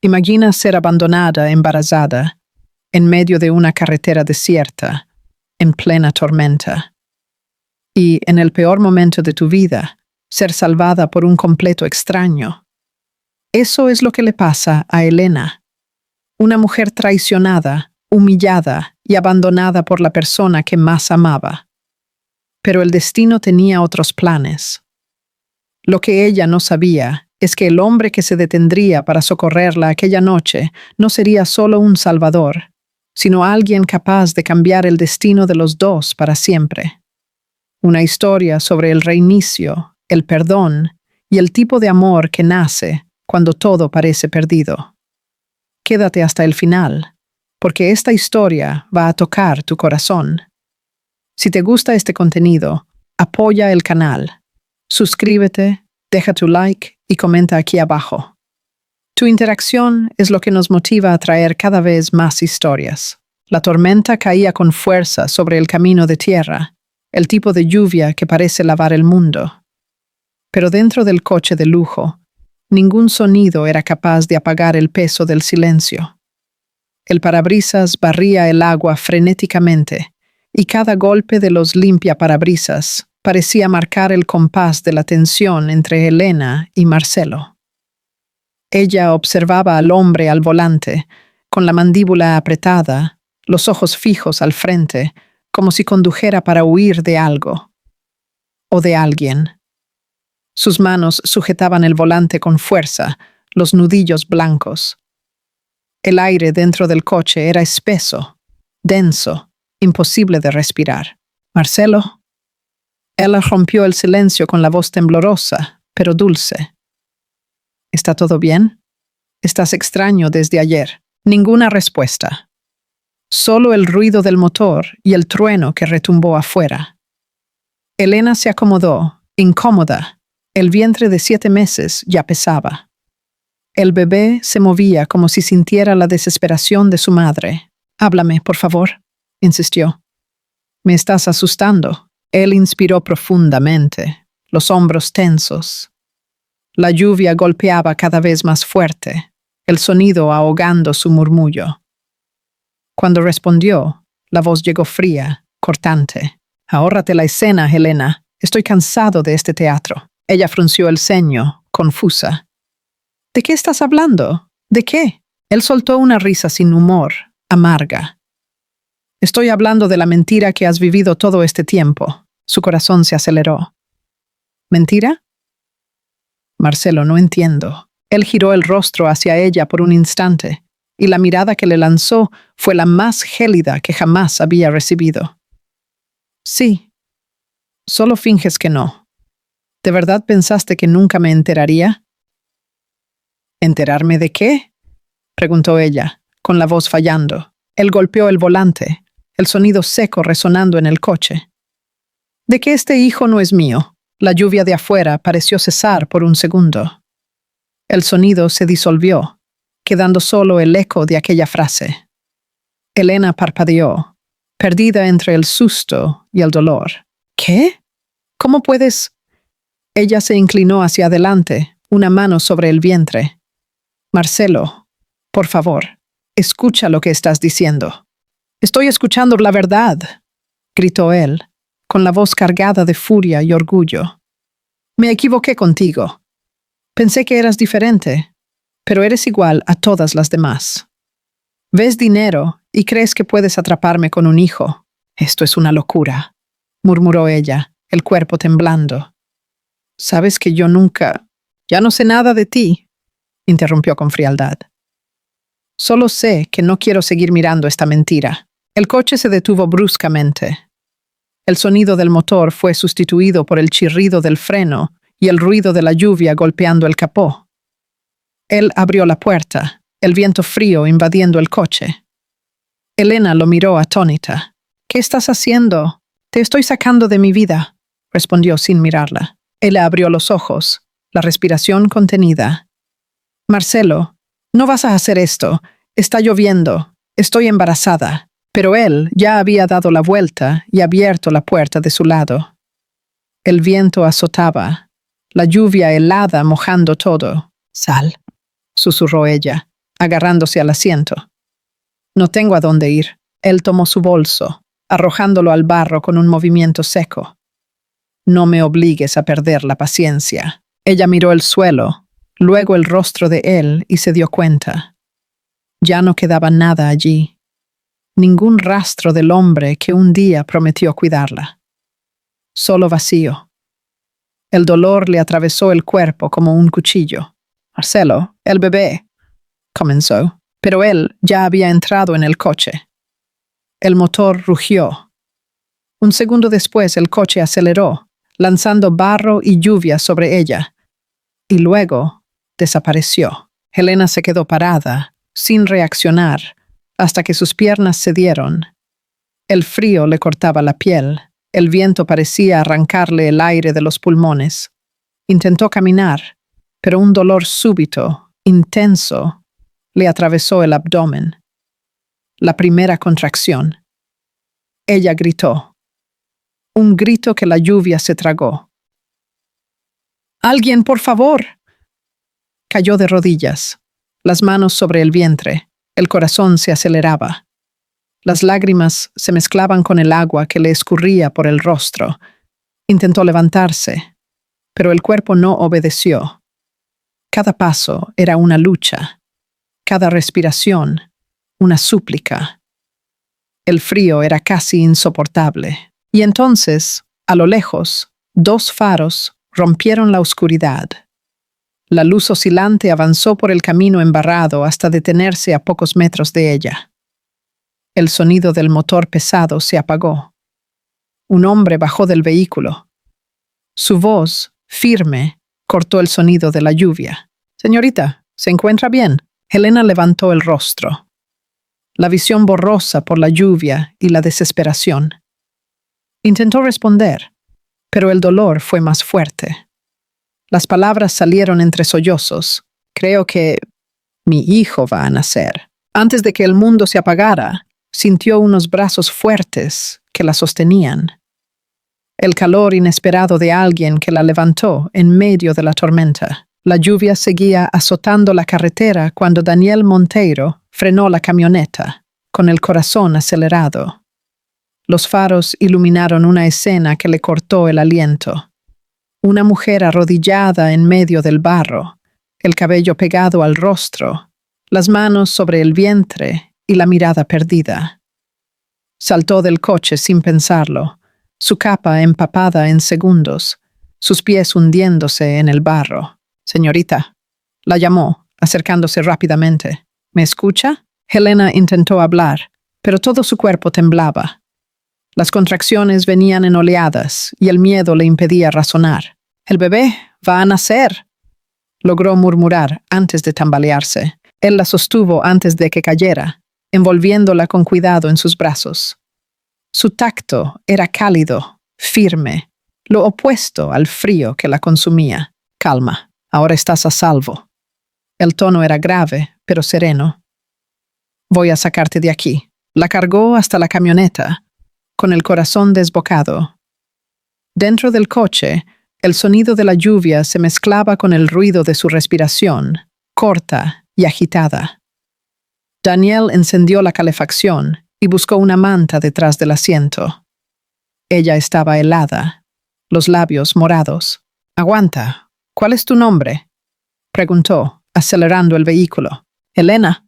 Imagina ser abandonada, embarazada, en medio de una carretera desierta, en plena tormenta. Y, en el peor momento de tu vida, ser salvada por un completo extraño. Eso es lo que le pasa a Elena, una mujer traicionada, humillada y abandonada por la persona que más amaba. Pero el destino tenía otros planes. Lo que ella no sabía es que el hombre que se detendría para socorrerla aquella noche no sería solo un salvador, sino alguien capaz de cambiar el destino de los dos para siempre. Una historia sobre el reinicio, el perdón y el tipo de amor que nace cuando todo parece perdido. Quédate hasta el final, porque esta historia va a tocar tu corazón. Si te gusta este contenido, apoya el canal, suscríbete, deja tu like y comenta aquí abajo. Tu interacción es lo que nos motiva a traer cada vez más historias. La tormenta caía con fuerza sobre el camino de tierra, el tipo de lluvia que parece lavar el mundo. Pero dentro del coche de lujo, ningún sonido era capaz de apagar el peso del silencio. El parabrisas barría el agua frenéticamente, y cada golpe de los limpiaparabrisas parecía marcar el compás de la tensión entre Elena y Marcelo. Ella observaba al hombre al volante, con la mandíbula apretada, los ojos fijos al frente, como si condujera para huir de algo. O de alguien. Sus manos sujetaban el volante con fuerza, los nudillos blancos. El aire dentro del coche era espeso, denso, imposible de respirar. «Marcelo». Ella rompió el silencio con la voz temblorosa, pero dulce. «¿Está todo bien? Estás extraño desde ayer». Ninguna respuesta. Solo el ruido del motor y el trueno que retumbó afuera. Elena se acomodó, incómoda. El vientre de 7 meses ya pesaba. El bebé se movía como si sintiera la desesperación de su madre. «Háblame, por favor», insistió. «Me estás asustando». Él inspiró profundamente, los hombros tensos. La lluvia golpeaba cada vez más fuerte, el sonido ahogando su murmullo. Cuando respondió, la voz llegó fría, cortante. «Ahórrate la escena, Helena. Estoy cansado de este teatro». Ella frunció el ceño, confusa. «¿De qué estás hablando? ¿De qué?» Él soltó una risa sin humor, amarga. «Estoy hablando de la mentira que has vivido todo este tiempo». Su corazón se aceleró. «¿Mentira?» «Marcelo, no entiendo». Él giró el rostro hacia ella por un instante, y la mirada que le lanzó fue la más gélida que jamás había recibido. «Sí. Solo finges que no. ¿De verdad pensaste que nunca me enteraría?» «¿Enterarme de qué?», preguntó ella, con la voz fallando. Él golpeó el volante, el sonido seco resonando en el coche. «De que este hijo no es mío». La lluvia de afuera pareció cesar por un segundo. El sonido se disolvió, quedando solo el eco de aquella frase. Elena parpadeó, perdida entre el susto y el dolor. «¿Qué? ¿Cómo puedes...?» Ella se inclinó hacia adelante, una mano sobre el vientre. «Marcelo, por favor, escucha lo que estás diciendo». «Estoy escuchando la verdad», gritó él, con la voz cargada de furia y orgullo. «Me equivoqué contigo. Pensé que eras diferente, pero eres igual a todas las demás. Ves dinero y crees que puedes atraparme con un hijo. Esto es una locura», murmuró ella, el cuerpo temblando. «Sabes que yo nunca...» «Ya no sé nada de ti», interrumpió con frialdad. «Solo sé que no quiero seguir mirando esta mentira». El coche se detuvo bruscamente. El sonido del motor fue sustituido por el chirrido del freno y el ruido de la lluvia golpeando el capó. Él abrió la puerta, el viento frío invadiendo el coche. Elena lo miró atónita. «¿Qué estás haciendo?» «Te estoy sacando de mi vida», respondió sin mirarla. Él abrió los ojos, la respiración contenida. «Marcelo, no vas a hacer esto. Está lloviendo. Estoy embarazada». Pero él ya había dado la vuelta y abierto la puerta de su lado. El viento azotaba, la lluvia helada mojando todo. «Sal», susurró ella, agarrándose al asiento. No tengo a dónde ir. Él tomó su bolso, arrojándolo al barro con un movimiento seco. No me obligues a perder la paciencia. Ella miró el suelo, luego el rostro de él y se dio cuenta. Ya no quedaba nada allí. Ningún rastro del hombre que un día prometió cuidarla. Solo vacío. El dolor le atravesó el cuerpo como un cuchillo. Marcelo, el bebé, comenzó, pero él ya había entrado en el coche. El motor rugió. Un segundo después el coche aceleró, lanzando barro y lluvia sobre ella, y luego desapareció. Helena se quedó parada, sin reaccionar, hasta que sus piernas cedieron. El frío le cortaba la piel, el viento parecía arrancarle el aire de los pulmones. Intentó caminar, pero un dolor súbito, intenso, le atravesó el abdomen. La primera contracción. Ella gritó. Un grito que la lluvia se tragó. ¡Alguien, por favor! Cayó de rodillas, las manos sobre el vientre, el corazón se aceleraba. Las lágrimas se mezclaban con el agua que le escurría por el rostro. Intentó levantarse, pero el cuerpo no obedeció. Cada paso era una lucha, cada respiración una súplica. El frío era casi insoportable. Y entonces, a lo lejos, dos faros rompieron la oscuridad. La luz oscilante avanzó por el camino embarrado hasta detenerse a pocos metros de ella. El sonido del motor pesado se apagó. Un hombre bajó del vehículo. Su voz, firme, cortó el sonido de la lluvia. «Señorita, ¿se encuentra bien?» Helena levantó el rostro. La visión borrosa por la lluvia y la desesperación. Intentó responder, pero el dolor fue más fuerte. Las palabras salieron entre sollozos. «Creo que mi hijo va a nacer». Antes de que el mundo se apagara, sintió unos brazos fuertes que la sostenían. El calor inesperado de alguien que la levantó en medio de la tormenta. La lluvia seguía azotando la carretera cuando Daniel Monteiro frenó la camioneta, con el corazón acelerado. Los faros iluminaron una escena que le cortó el aliento. Una mujer arrodillada en medio del barro, el cabello pegado al rostro, las manos sobre el vientre y la mirada perdida. Saltó del coche sin pensarlo, su capa empapada en segundos, sus pies hundiéndose en el barro. «Señorita», la llamó, acercándose rápidamente. «¿Me escucha?» Helena intentó hablar, pero todo su cuerpo temblaba. Las contracciones venían en oleadas y el miedo le impedía razonar. «El bebé va a nacer», logró murmurar antes de tambalearse. Él la sostuvo antes de que cayera, envolviéndola con cuidado en sus brazos. Su tacto era cálido, firme, lo opuesto al frío que la consumía. «Calma. Ahora estás a salvo». El tono era grave, pero sereno. «Voy a sacarte de aquí». La cargó hasta la camioneta, con el corazón desbocado. Dentro del coche, el sonido de la lluvia se mezclaba con el ruido de su respiración, corta y agitada. Daniel encendió la calefacción y buscó una manta detrás del asiento. Ella estaba helada, los labios morados. «Aguanta. ¿Cuál es tu nombre?», preguntó, acelerando el vehículo. «Helena»,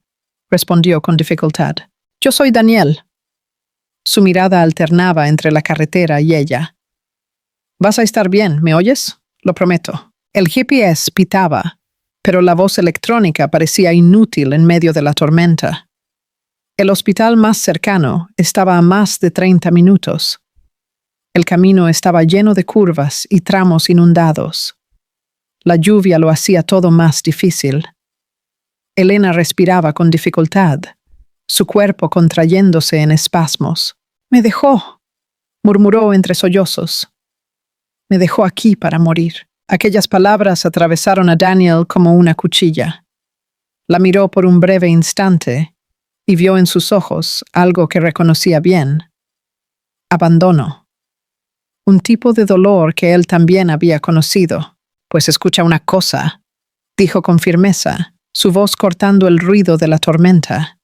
respondió con dificultad. «Yo soy Daniel». Su mirada alternaba entre la carretera y ella. «Vas a estar bien, ¿me oyes? Lo prometo». El GPS pitaba, pero la voz electrónica parecía inútil en medio de la tormenta. El hospital más cercano estaba a más de 30 minutos. El camino estaba lleno de curvas y tramos inundados. La lluvia lo hacía todo más difícil. Helena respiraba con dificultad, su cuerpo contrayéndose en espasmos. «Me dejó», murmuró entre sollozos. «Me dejó aquí para morir». Aquellas palabras atravesaron a Daniel como una cuchilla. La miró por un breve instante y vio en sus ojos algo que reconocía bien. Abandono. Un tipo de dolor que él también había conocido. «Pues escucha una cosa», dijo con firmeza, su voz cortando el ruido de la tormenta.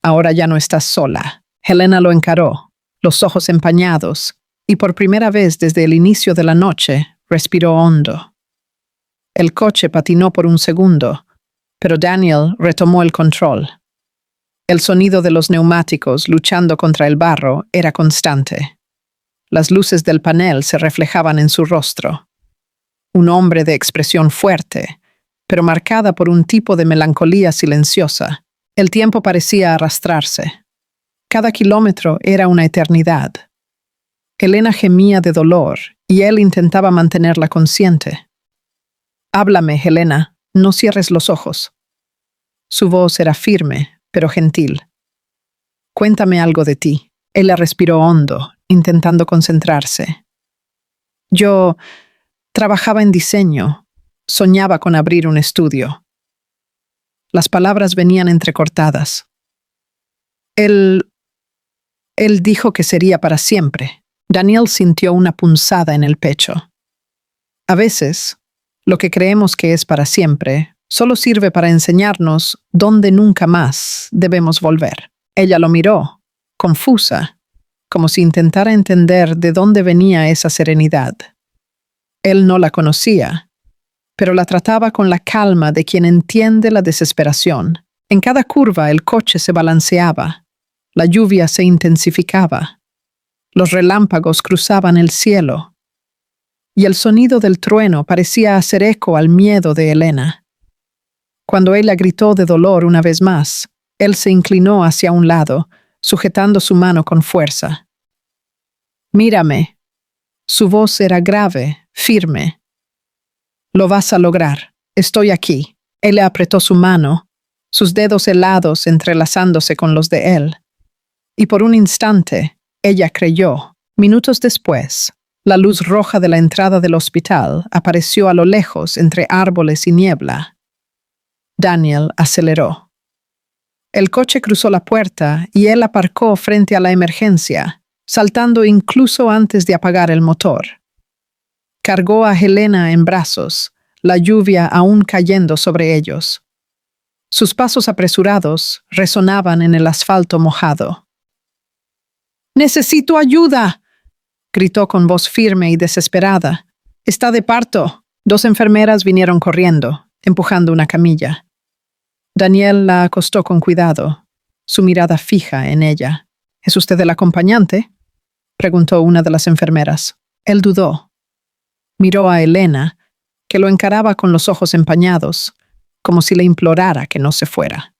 Ahora ya no estás sola. Helena lo encaró, los ojos empañados, y por primera vez desde el inicio de la noche respiró hondo. El coche patinó por un segundo, pero Daniel retomó el control. El sonido de los neumáticos luchando contra el barro era constante. Las luces del panel se reflejaban en su rostro. Un hombre de expresión fuerte, pero marcada por un tipo de melancolía silenciosa. El tiempo parecía arrastrarse. Cada kilómetro era una eternidad. Helena gemía de dolor y él intentaba mantenerla consciente. «Háblame, Helena, no cierres los ojos». Su voz era firme, pero gentil. «Cuéntame algo de ti». Ella respiró hondo, intentando concentrarse. «Yo trabajaba en diseño. Soñaba con abrir un estudio». Las palabras venían entrecortadas. Él dijo que sería para siempre. Daniel sintió una punzada en el pecho. A veces, lo que creemos que es para siempre solo sirve para enseñarnos dónde nunca más debemos volver. Ella lo miró, confusa, como si intentara entender de dónde venía esa serenidad. Él no la conocía, pero la trataba con la calma de quien entiende la desesperación. En cada curva el coche se balanceaba, la lluvia se intensificaba, los relámpagos cruzaban el cielo, y el sonido del trueno parecía hacer eco al miedo de Helena. Cuando ella gritó de dolor una vez más, él se inclinó hacia un lado, sujetando su mano con fuerza. «Mírame». Su voz era grave, firme. «Lo vas a lograr. Estoy aquí». Él le apretó su mano, sus dedos helados entrelazándose con los de él. Y por un instante, ella creyó. Minutos después, la luz roja de la entrada del hospital apareció a lo lejos entre árboles y niebla. Daniel aceleró. El coche cruzó la puerta y él aparcó frente a la emergencia, saltando incluso antes de apagar el motor. Cargó a Helena en brazos, la lluvia aún cayendo sobre ellos. Sus pasos apresurados resonaban en el asfalto mojado. «¡Necesito ayuda!», gritó con voz firme y desesperada. «Está de parto». 2 enfermeras vinieron corriendo, empujando una camilla. Daniel la acostó con cuidado, su mirada fija en ella. «¿Es usted el acompañante?», preguntó una de las enfermeras. Él dudó. Miró a Helena, que lo encaraba con los ojos empañados, como si le implorara que no se fuera.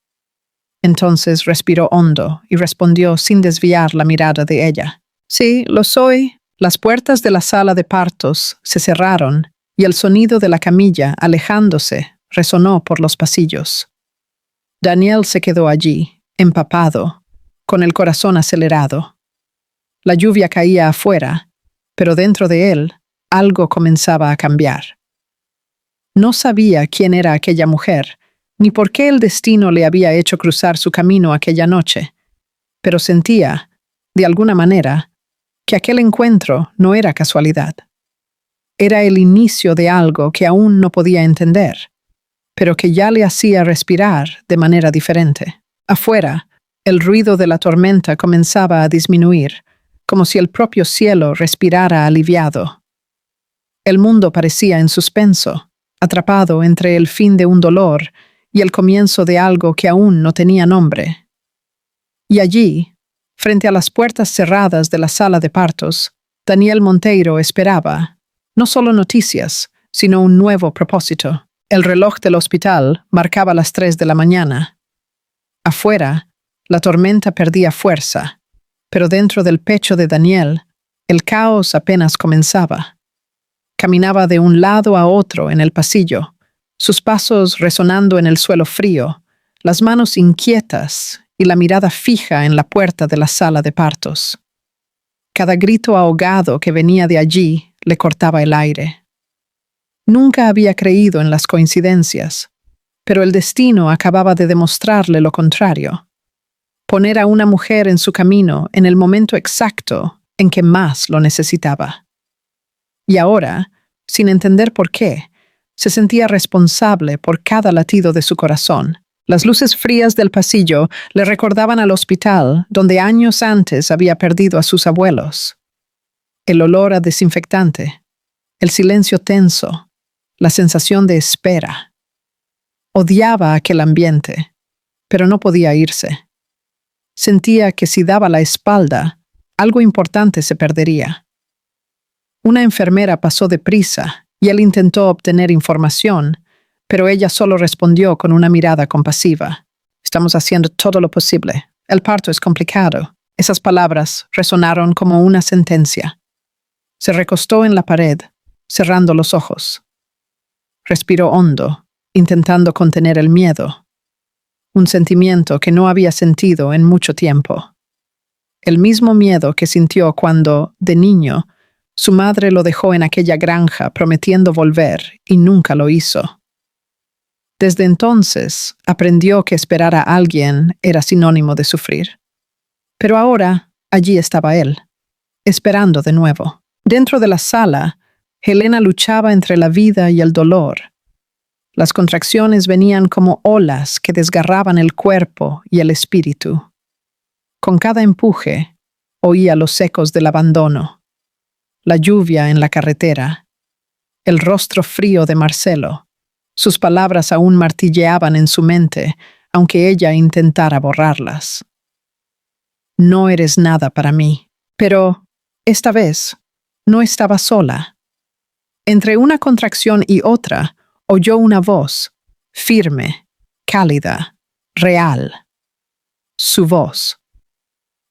Entonces respiró hondo y respondió sin desviar la mirada de ella. «Sí, lo soy». Las puertas de la sala de partos se cerraron y el sonido de la camilla, alejándose, resonó por los pasillos. Daniel se quedó allí, empapado, con el corazón acelerado. La lluvia caía afuera, pero dentro de él algo comenzaba a cambiar. No sabía quién era aquella mujer, ni por qué el destino le había hecho cruzar su camino aquella noche, pero sentía, de alguna manera, que aquel encuentro no era casualidad. Era el inicio de algo que aún no podía entender, pero que ya le hacía respirar de manera diferente. Afuera, el ruido de la tormenta comenzaba a disminuir, como si el propio cielo respirara aliviado. El mundo parecía en suspenso, atrapado entre el fin de un dolor y el comienzo de algo que aún no tenía nombre. Y allí, frente a las puertas cerradas de la sala de partos, Daniel Monteiro esperaba, no solo noticias, sino un nuevo propósito. El reloj del hospital marcaba las 3 de la mañana. Afuera, la tormenta perdía fuerza, pero dentro del pecho de Daniel, el caos apenas comenzaba. Caminaba de un lado a otro en el pasillo, sus pasos resonando en el suelo frío, las manos inquietas y la mirada fija en la puerta de la sala de partos. Cada grito ahogado que venía de allí le cortaba el aire. Nunca había creído en las coincidencias, pero el destino acababa de demostrarle lo contrario. Poner a una mujer en su camino en el momento exacto en que más lo necesitaba. Y ahora, sin entender por qué, Se sentía responsable por cada latido de su corazón. Las luces frías del pasillo le recordaban al hospital, donde años antes había perdido a sus abuelos. El olor a desinfectante, el silencio tenso, la sensación de espera. Odiaba aquel ambiente, pero no podía irse. Sentía que si daba la espalda, algo importante se perdería. Una enfermera pasó deprisa y él intentó obtener información, pero ella solo respondió con una mirada compasiva. Estamos haciendo todo lo posible. El parto es complicado. Esas palabras resonaron como una sentencia. Se recostó en la pared, cerrando los ojos. Respiró hondo, intentando contener el miedo. Un sentimiento que no había sentido en mucho tiempo. El mismo miedo que sintió cuando, de niño, su madre lo dejó en aquella granja prometiendo volver y nunca lo hizo. Desde entonces, aprendió que esperar a alguien era sinónimo de sufrir. Pero ahora, allí estaba él, esperando de nuevo. Dentro de la sala, Helena luchaba entre la vida y el dolor. Las contracciones venían como olas que desgarraban el cuerpo y el espíritu. Con cada empuje, oía los ecos del abandono, la lluvia en la carretera, el rostro frío de Marcelo. Sus palabras aún martilleaban en su mente, aunque ella intentara borrarlas. No eres nada para mí. Pero, esta vez, no estaba sola. Entre una contracción y otra, oyó una voz, firme, cálida, real. Su voz.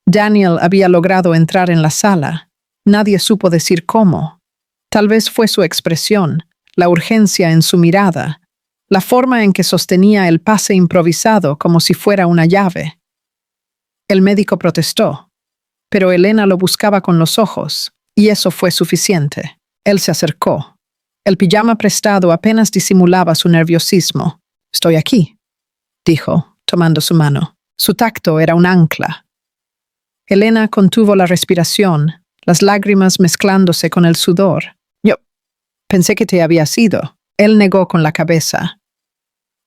Daniel había logrado entrar en la sala. Nadie supo decir cómo. Tal vez fue su expresión, la urgencia en su mirada, la forma en que sostenía el pase improvisado como si fuera una llave. El médico protestó, pero Helena lo buscaba con los ojos, y eso fue suficiente. Él se acercó. El pijama prestado apenas disimulaba su nerviosismo. «Estoy aquí», dijo, tomando su mano. Su tacto era un ancla. Helena contuvo la respiración, las lágrimas mezclándose con el sudor. «Yo pensé que te habías ido». Él negó con la cabeza.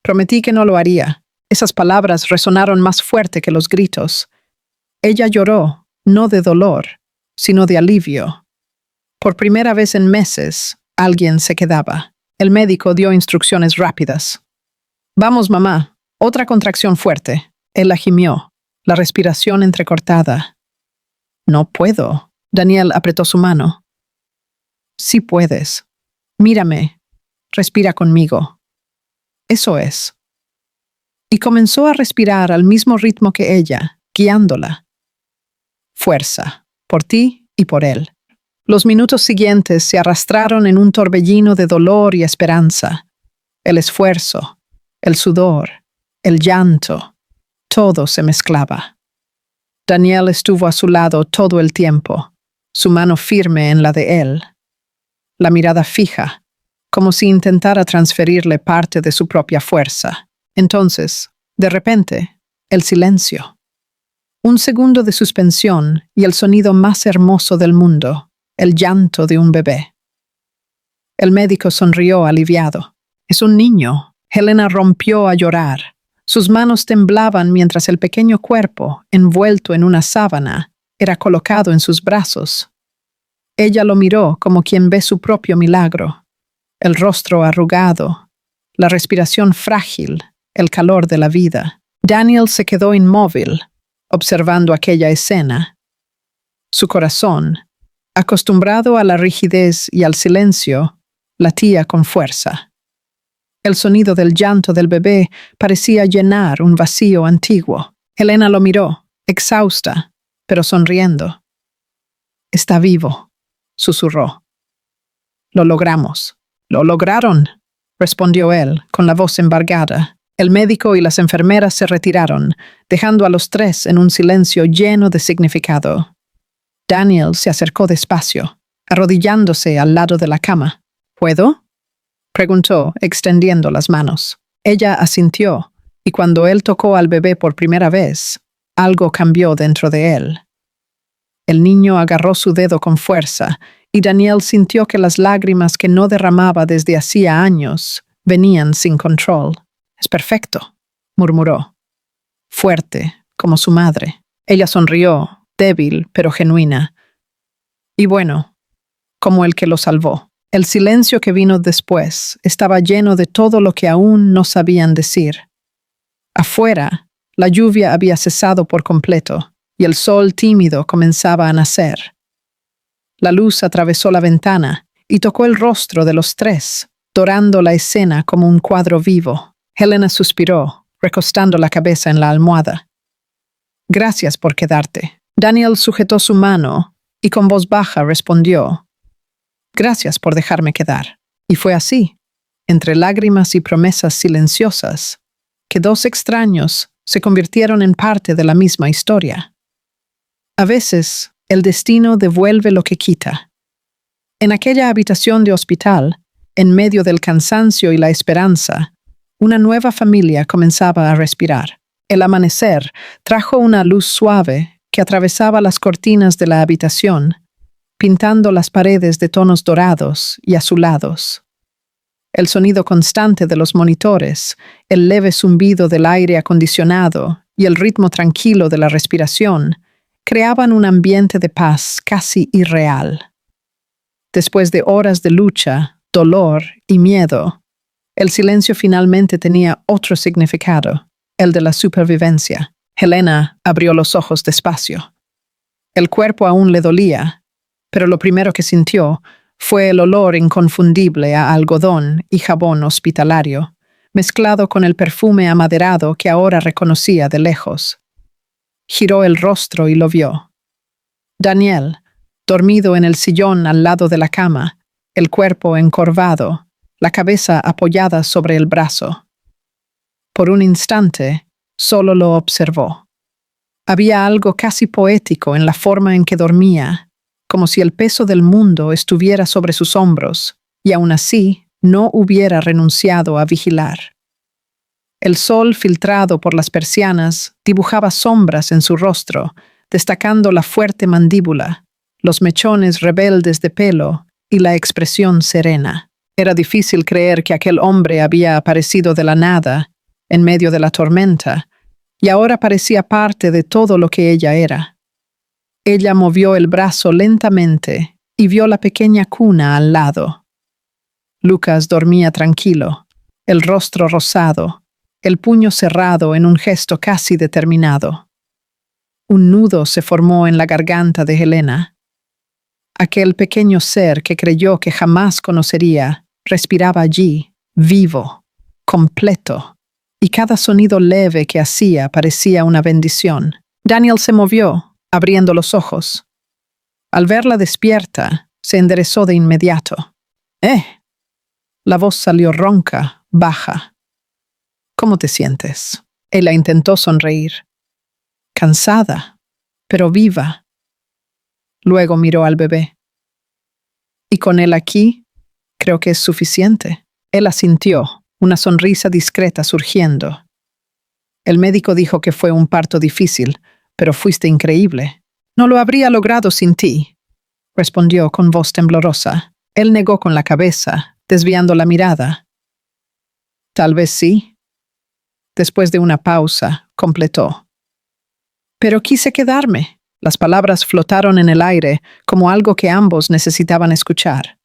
«Prometí que no lo haría». Esas palabras resonaron más fuerte que los gritos. Ella lloró, no de dolor, sino de alivio. Por primera vez en meses, alguien se quedaba. El médico dio instrucciones rápidas. «Vamos, mamá. Otra contracción fuerte». Él la gimió, la respiración entrecortada. «No puedo». Daniel apretó su mano. «Sí puedes. Mírame. Respira conmigo». «Eso es». Y comenzó a respirar al mismo ritmo que ella, guiándola. «Fuerza, por ti y por él». Los minutos siguientes se arrastraron en un torbellino de dolor y esperanza. El esfuerzo, el sudor, el llanto, todo se mezclaba. Daniel estuvo a su lado todo el tiempo, su mano firme en la de él, la mirada fija, como si intentara transferirle parte de su propia fuerza. Entonces, de repente, el silencio. Un segundo de suspensión y el sonido más hermoso del mundo, el llanto de un bebé. El médico sonrió aliviado. «Es un niño». Helena rompió a llorar. Sus manos temblaban mientras el pequeño cuerpo, envuelto en una sábana, era colocado en sus brazos. Ella lo miró como quien ve su propio milagro. El rostro arrugado, la respiración frágil, el calor de la vida. Daniel se quedó inmóvil, observando aquella escena. Su corazón, acostumbrado a la rigidez y al silencio, latía con fuerza. El sonido del llanto del bebé parecía llenar un vacío antiguo. Helena lo miró, exhausta, pero sonriendo. «Está vivo», susurró. «Lo logramos». «Lo lograron», respondió él, con la voz embargada. El médico y las enfermeras se retiraron, dejando a los tres en un silencio lleno de significado. Daniel se acercó despacio, arrodillándose al lado de la cama. «¿Puedo?», preguntó, extendiendo las manos. Ella asintió, y cuando él tocó al bebé por primera vez, algo cambió dentro de él. El niño agarró su dedo con fuerza y Daniel sintió que las lágrimas que no derramaba desde hacía años venían sin control. «Es perfecto», murmuró, fuerte, como su madre. Ella sonrió, débil pero genuina. Y bueno, como el que lo salvó. El silencio que vino después estaba lleno de todo lo que aún no sabían decir. Afuera, la lluvia había cesado por completo y el sol tímido comenzaba a nacer. La luz atravesó la ventana y tocó el rostro de los tres, dorando la escena como un cuadro vivo. Helena suspiró, recostando la cabeza en la almohada. «Gracias por quedarte». Daniel sujetó su mano y con voz baja respondió: «Gracias por dejarme quedar». Y fue así, entre lágrimas y promesas silenciosas, que dos extraños se convirtieron en parte de la misma historia. A veces, el destino devuelve lo que quita. En aquella habitación de hospital, en medio del cansancio y la esperanza, una nueva familia comenzaba a respirar. El amanecer trajo una luz suave que atravesaba las cortinas de la habitación, pintando las paredes de tonos dorados y azulados. El sonido constante de los monitores, el leve zumbido del aire acondicionado y el ritmo tranquilo de la respiración creaban un ambiente de paz casi irreal. Después de horas de lucha, dolor y miedo, el silencio finalmente tenía otro significado, el de la supervivencia. Helena abrió los ojos despacio. El cuerpo aún le dolía, pero lo primero que sintió fue el olor inconfundible a algodón y jabón hospitalario, mezclado con el perfume amaderado que ahora reconocía de lejos. Giró el rostro y lo vio. Daniel, dormido en el sillón al lado de la cama, el cuerpo encorvado, la cabeza apoyada sobre el brazo. Por un instante, solo lo observó. Había algo casi poético en la forma en que dormía, como si el peso del mundo estuviera sobre sus hombros, y aún así no hubiera renunciado a vigilar. El sol filtrado por las persianas dibujaba sombras en su rostro, destacando la fuerte mandíbula, los mechones rebeldes de pelo y la expresión serena. Era difícil creer que aquel hombre había aparecido de la nada, en medio de la tormenta, y ahora parecía parte de todo lo que ella era. Ella movió el brazo lentamente y vio la pequeña cuna al lado. Lucas dormía tranquilo, el rostro rosado, el puño cerrado en un gesto casi determinado. Un nudo se formó en la garganta de Helena. Aquel pequeño ser que creyó que jamás conocería respiraba allí, vivo, completo, y cada sonido leve que hacía parecía una bendición. Daniel se movió, abriendo los ojos. Al verla despierta, se enderezó de inmediato. La voz salió ronca, baja. «¿Cómo te sientes?» Ella intentó sonreír. «Cansada, pero viva». Luego miró al bebé. «¿Y con él aquí? Creo que es suficiente». Él asintió, una sonrisa discreta surgiendo. «El médico dijo que fue un parto difícil, pero fuiste increíble. No lo habría logrado sin ti», respondió con voz temblorosa. Él negó con la cabeza, desviando la mirada. «Tal vez sí». Después de una pausa, completó. «Pero quise quedarme». Las palabras flotaron en el aire como algo que ambos necesitaban escuchar.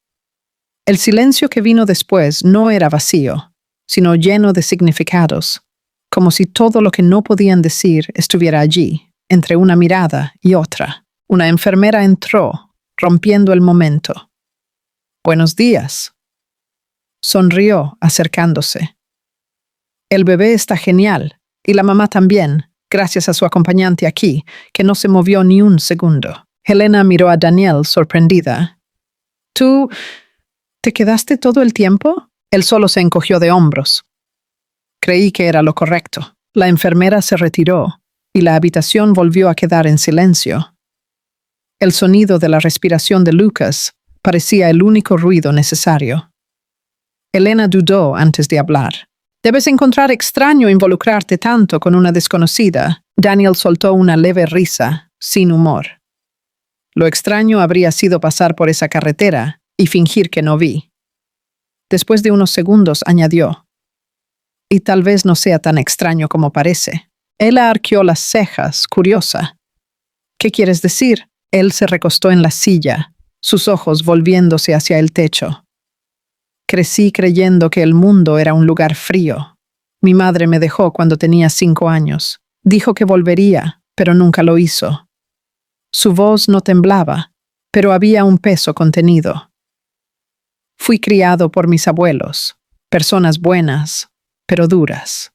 El silencio que vino después no era vacío, sino lleno de significados, como si todo lo que no podían decir estuviera allí, entre una mirada y otra. Una enfermera entró, rompiendo el momento. «Buenos días». Sonrió, acercándose. «El bebé está genial, y la mamá también, gracias a su acompañante aquí, que no se movió ni un segundo». Helena miró a Daniel sorprendida. «¿Tú te quedaste todo el tiempo?» Él solo se encogió de hombros. «Creí que era lo correcto». La enfermera se retiró, y la habitación volvió a quedar en silencio. El sonido de la respiración de Lucas parecía el único ruido necesario. Helena dudó antes de hablar. «Debes encontrar extraño involucrarte tanto con una desconocida». Daniel soltó una leve risa, sin humor. Lo extraño habría sido pasar por esa carretera y fingir que no vi. Después de unos segundos añadió, y tal vez no sea tan extraño como parece. Ella arqueó las cejas, curiosa. ¿Qué quieres decir? Él se recostó en la silla, sus ojos volviéndose hacia el techo. Crecí creyendo que el mundo era un lugar frío. Mi madre me dejó cuando tenía 5 años. Dijo que volvería, pero nunca lo hizo. Su voz no temblaba, pero había un peso contenido. Fui criado por mis abuelos, personas buenas, pero duras.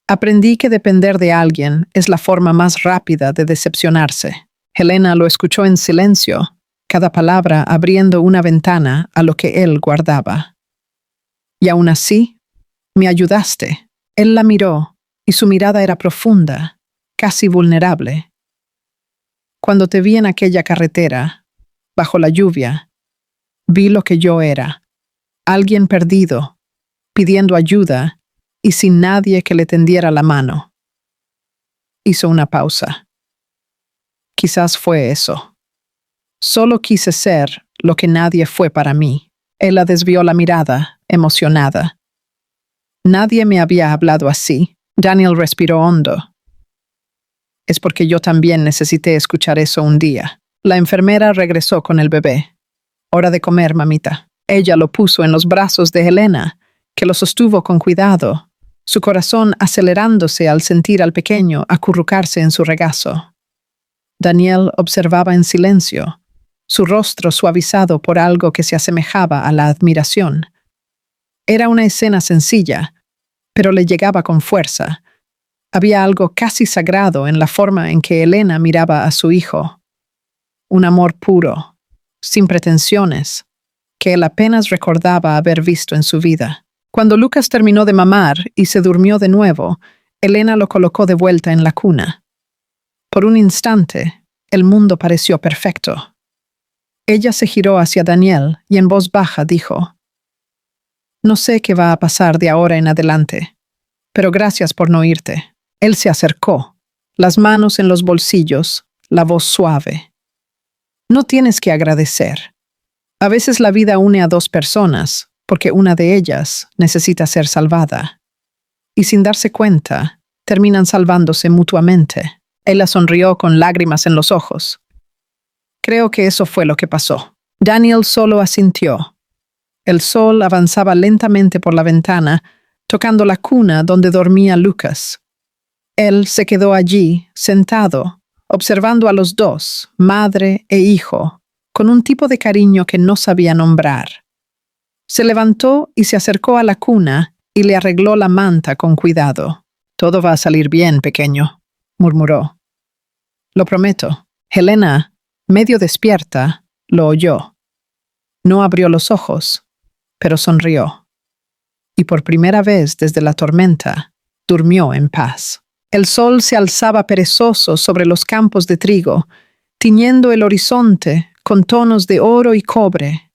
Aprendí que depender de alguien es la forma más rápida de decepcionarse. Helena lo escuchó en silencio, cada palabra abriendo una ventana a lo que él guardaba. Y aún así, me ayudaste. Él la miró, y su mirada era profunda, casi vulnerable. Cuando te vi en aquella carretera, bajo la lluvia, vi lo que yo era, alguien perdido, pidiendo ayuda y sin nadie que le tendiera la mano. Hizo una pausa. Quizás fue eso. Solo quise ser lo que nadie fue para mí. Ella desvió la mirada, emocionada. Nadie me había hablado así. Daniel respiró hondo. Es porque yo también necesité escuchar eso un día. La enfermera regresó con el bebé. Hora de comer, mamita. Ella lo puso en los brazos de Helena, que lo sostuvo con cuidado, su corazón acelerándose al sentir al pequeño acurrucarse en su regazo. Daniel observaba en silencio, su rostro suavizado por algo que se asemejaba a la admiración. Era una escena sencilla, pero le llegaba con fuerza. Había algo casi sagrado en la forma en que Helena miraba a su hijo. Un amor puro, sin pretensiones, que él apenas recordaba haber visto en su vida. Cuando Lucas terminó de mamar y se durmió de nuevo, Helena lo colocó de vuelta en la cuna. Por un instante, el mundo pareció perfecto. Ella se giró hacia Daniel y en voz baja dijo, «No sé qué va a pasar de ahora en adelante, pero gracias por no irte». Él se acercó, las manos en los bolsillos, la voz suave. «No tienes que agradecer. A veces la vida une a 2 personas, porque una de ellas necesita ser salvada. Y sin darse cuenta, terminan salvándose mutuamente». Ella sonrió con lágrimas en los ojos. Creo que eso fue lo que pasó. Daniel solo asintió. El sol avanzaba lentamente por la ventana, tocando la cuna donde dormía Lucas. Él se quedó allí, sentado, observando a los dos, madre e hijo, con un tipo de cariño que no sabía nombrar. Se levantó y se acercó a la cuna y le arregló la manta con cuidado. «Todo va a salir bien, pequeño», murmuró. «Lo prometo». Helena, medio despierta, lo oyó. No abrió los ojos, pero sonrió. Y por primera vez desde la tormenta, durmió en paz. El sol se alzaba perezoso sobre los campos de trigo, tiñendo el horizonte con tonos de oro y cobre.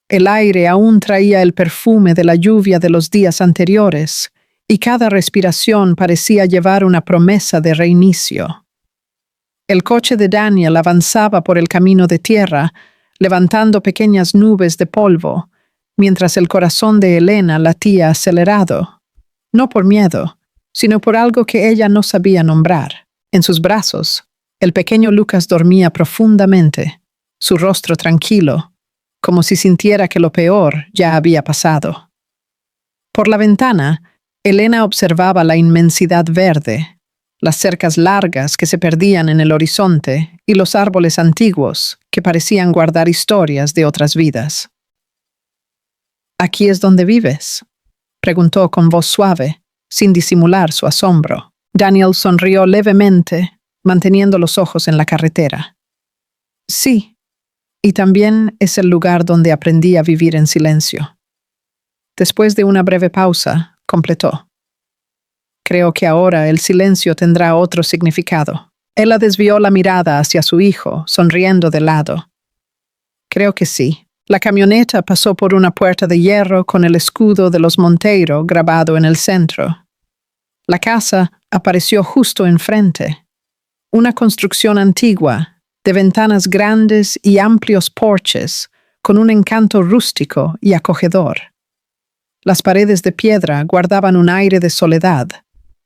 El aire aún traía el perfume de la lluvia de los días anteriores, y cada respiración parecía llevar una promesa de reinicio. El coche de Daniel avanzaba por el camino de tierra, levantando pequeñas nubes de polvo, mientras el corazón de Helena latía acelerado, no por miedo, sino por algo que ella no sabía nombrar. En sus brazos, el pequeño Lucas dormía profundamente, su rostro tranquilo, como si sintiera que lo peor ya había pasado. Por la ventana, Helena observaba la inmensidad verde, las cercas largas que se perdían en el horizonte y los árboles antiguos que parecían guardar historias de otras vidas. «¿Aquí es donde vives?», preguntó con voz suave, sin disimular su asombro. Daniel sonrió levemente, manteniendo los ojos en la carretera. «Sí, y también es el lugar donde aprendí a vivir en silencio». Después de una breve pausa, completó. «Creo que ahora el silencio tendrá otro significado». Ella desvió la mirada hacia su hijo, sonriendo de lado. «Creo que sí». La camioneta pasó por una puerta de hierro con el escudo de los Monteiro grabado en el centro. La casa apareció justo enfrente. Una construcción antigua, de ventanas grandes y amplios porches, con un encanto rústico y acogedor. Las paredes de piedra guardaban un aire de soledad,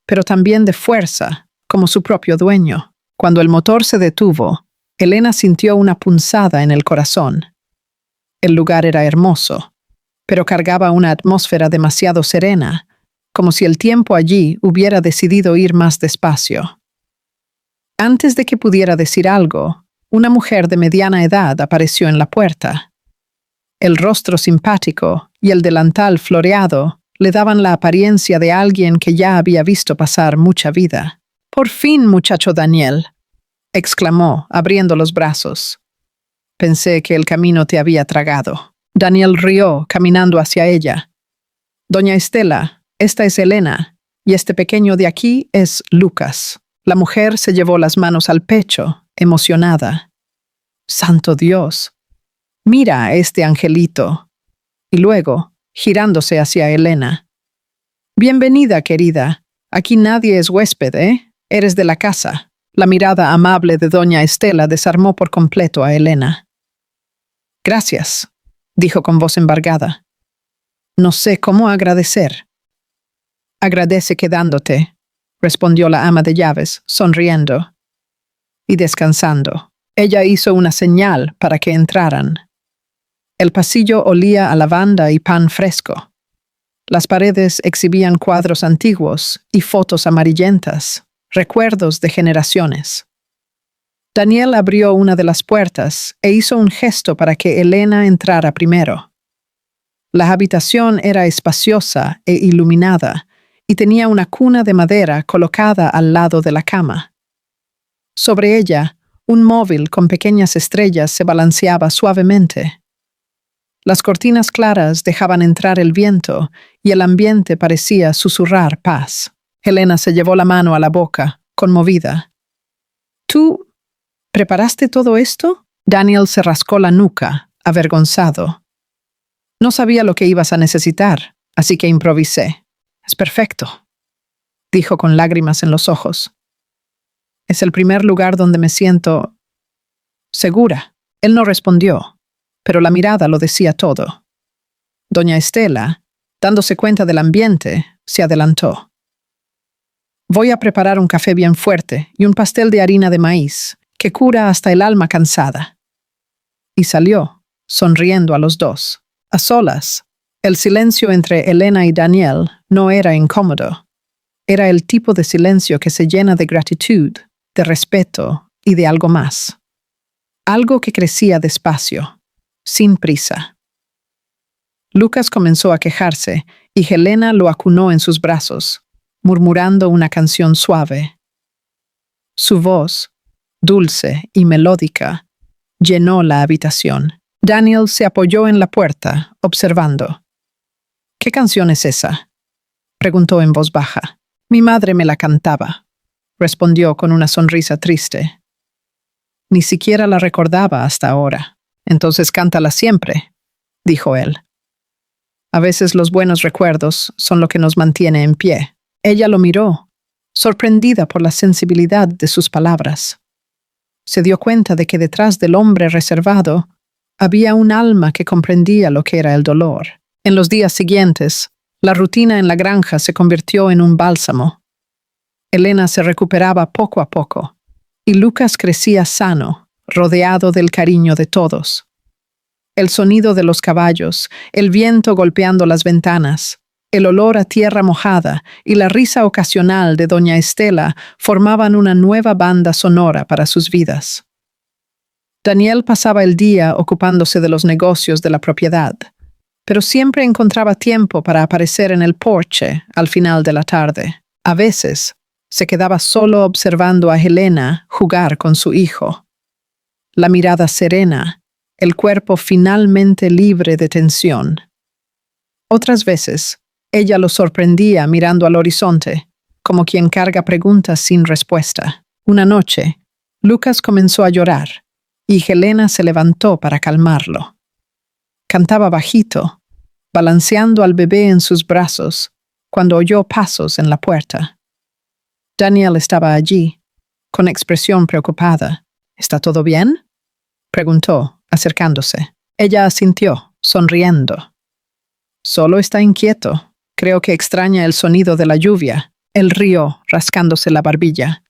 pero también de fuerza, como su propio dueño. Cuando el motor se detuvo, Elena sintió una punzada en el corazón. El lugar era hermoso, pero cargaba una atmósfera demasiado serena, como si el tiempo allí hubiera decidido ir más despacio. Antes de que pudiera decir algo, una mujer de mediana edad apareció en la puerta. El rostro simpático y el delantal floreado le daban la apariencia de alguien que ya había visto pasar mucha vida. «Por fin, muchacho Daniel», exclamó, abriendo los brazos. «Pensé que el camino te había tragado». Daniel rió, caminando hacia ella. «Doña Estela, esta es Elena, y este pequeño de aquí es Lucas». La mujer se llevó las manos al pecho, emocionada. «¡Santo Dios! Mira a este angelito». Y luego, girándose hacia Elena. «Bienvenida, querida. Aquí nadie es huésped, ¿eh? Eres de la casa». La mirada amable de doña Estela desarmó por completo a Elena. «Gracias», dijo con voz embargada. «No sé cómo agradecer». «Agradece quedándote», respondió la ama de llaves, sonriendo. Y descansando. Ella hizo una señal para que entraran. El pasillo olía a lavanda y pan fresco. Las paredes exhibían cuadros antiguos y fotos amarillentas, recuerdos de generaciones. Daniel abrió una de las puertas e hizo un gesto para que Elena entrara primero. La habitación era espaciosa e iluminada y tenía una cuna de madera colocada al lado de la cama. Sobre ella, un móvil con pequeñas estrellas se balanceaba suavemente. Las cortinas claras dejaban entrar el viento y el ambiente parecía susurrar paz. Elena se llevó la mano a la boca, conmovida. «¿Tú preparaste todo esto?» Daniel se rascó la nuca, avergonzado. «No sabía lo que ibas a necesitar, así que improvisé. Es perfecto», dijo con lágrimas en los ojos. «Es el primer lugar donde me siento segura». Él no respondió, pero la mirada lo decía todo. Doña Estela, dándose cuenta del ambiente, se adelantó. «Voy a preparar un café bien fuerte y un pastel de harina de maíz, que cura hasta el alma cansada». Y salió, sonriendo a los dos. A solas, el silencio entre Elena y Daniel no era incómodo. Era el tipo de silencio que se llena de gratitud, de respeto y de algo más. Algo que crecía despacio, sin prisa. Lucas comenzó a quejarse y Helena lo acunó en sus brazos, murmurando una canción suave. Su voz, dulce y melódica, llenó la habitación. Daniel se apoyó en la puerta, observando. «¿Qué canción es esa?», preguntó en voz baja. «Mi madre me la cantaba», respondió con una sonrisa triste. «Ni siquiera la recordaba hasta ahora. Entonces cántala siempre», dijo él. «A veces los buenos recuerdos son lo que nos mantiene en pie». Ella lo miró, sorprendida por la sensibilidad de sus palabras. Se dio cuenta de que detrás del hombre reservado había un alma que comprendía lo que era el dolor. En los días siguientes, la rutina en la granja se convirtió en un bálsamo. Elena se recuperaba poco a poco, y Lucas crecía sano, rodeado del cariño de todos. El sonido de los caballos, el viento golpeando las ventanas, el olor a tierra mojada y la risa ocasional de doña Estela formaban una nueva banda sonora para sus vidas. Daniel pasaba el día ocupándose de los negocios de la propiedad, pero siempre encontraba tiempo para aparecer en el porche al final de la tarde. A veces, se quedaba solo observando a Helena jugar con su hijo. La mirada serena, el cuerpo finalmente libre de tensión. Otras veces, ella lo sorprendía mirando al horizonte, como quien carga preguntas sin respuesta. Una noche, Lucas comenzó a llorar, y Helena se levantó para calmarlo. Cantaba bajito, balanceando al bebé en sus brazos, cuando oyó pasos en la puerta. Daniel estaba allí, con expresión preocupada. ¿Está todo bien?, preguntó, acercándose. Ella asintió, sonriendo. Solo está inquieto. Creo que extraña el sonido de la lluvia. Él rió, rascándose la barbilla.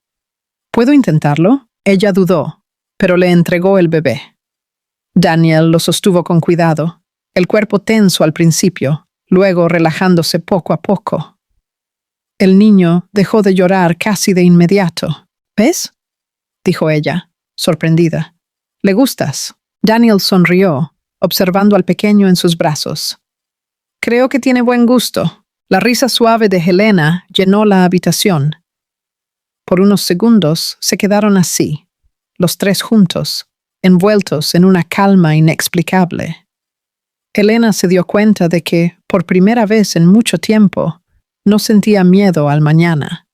¿Puedo intentarlo? Ella dudó, pero le entregó el bebé. Daniel lo sostuvo con cuidado, el cuerpo tenso al principio, luego relajándose poco a poco. El niño dejó de llorar casi de inmediato. ¿Ves?, dijo ella, sorprendida. ¿Le gustas? Daniel sonrió, observando al pequeño en sus brazos. Creo que tiene buen gusto. La risa suave de Helena llenó la habitación. Por unos segundos se quedaron así, los tres juntos, envueltos en una calma inexplicable. Helena se dio cuenta de que, por primera vez en mucho tiempo, no sentía miedo al mañana.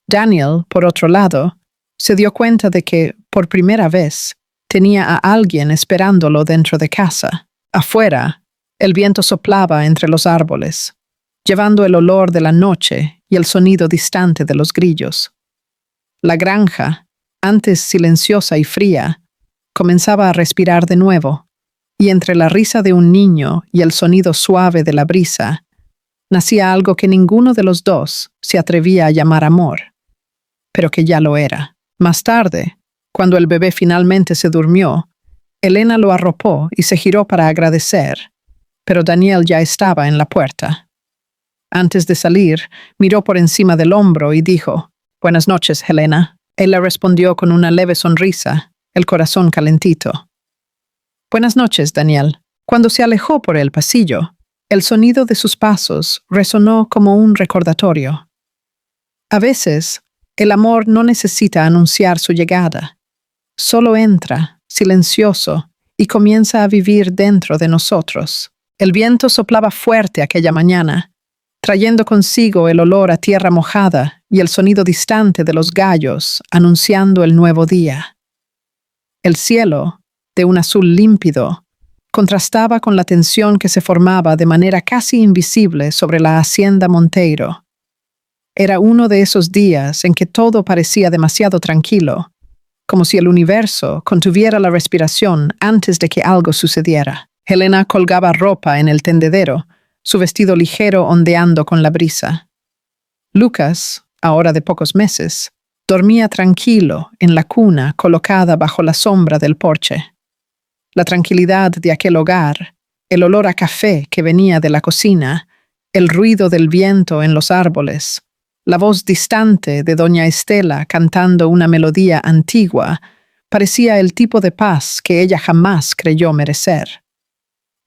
Daniel, por otro lado, se dio cuenta de que, por primera vez, tenía a alguien esperándolo dentro de casa. Afuera, el viento soplaba entre los árboles, llevando el olor de la noche y el sonido distante de los grillos. La granja, antes silenciosa y fría, comenzaba a respirar de nuevo, y entre la risa de un niño y el sonido suave de la brisa, nacía algo que ninguno de los dos se atrevía a llamar amor, pero que ya lo era. Más tarde, cuando el bebé finalmente se durmió, Helena lo arropó y se giró para agradecer, pero Daniel ya estaba en la puerta. Antes de salir, miró por encima del hombro y dijo, «Buenas noches, Helena». Él le respondió con una leve sonrisa, el corazón calentito. «Buenas noches, Daniel». Cuando se alejó por el pasillo, el sonido de sus pasos resonó como un recordatorio. A veces, el amor no necesita anunciar su llegada. Solo entra, silencioso, y comienza a vivir dentro de nosotros. El viento soplaba fuerte aquella mañana, trayendo consigo el olor a tierra mojada y el sonido distante de los gallos anunciando el nuevo día. El cielo, de un azul límpido, contrastaba con la tensión que se formaba de manera casi invisible sobre la hacienda Monteiro. Era uno de esos días en que todo parecía demasiado tranquilo, como si el universo contuviera la respiración antes de que algo sucediera. Helena colgaba ropa en el tendedero, su vestido ligero ondeando con la brisa. Lucas, ahora de pocos meses, dormía tranquilo en la cuna colocada bajo la sombra del porche. La tranquilidad de aquel hogar, el olor a café que venía de la cocina, el ruido del viento en los árboles, la voz distante de doña Estela cantando una melodía antigua, parecía el tipo de paz que ella jamás creyó merecer.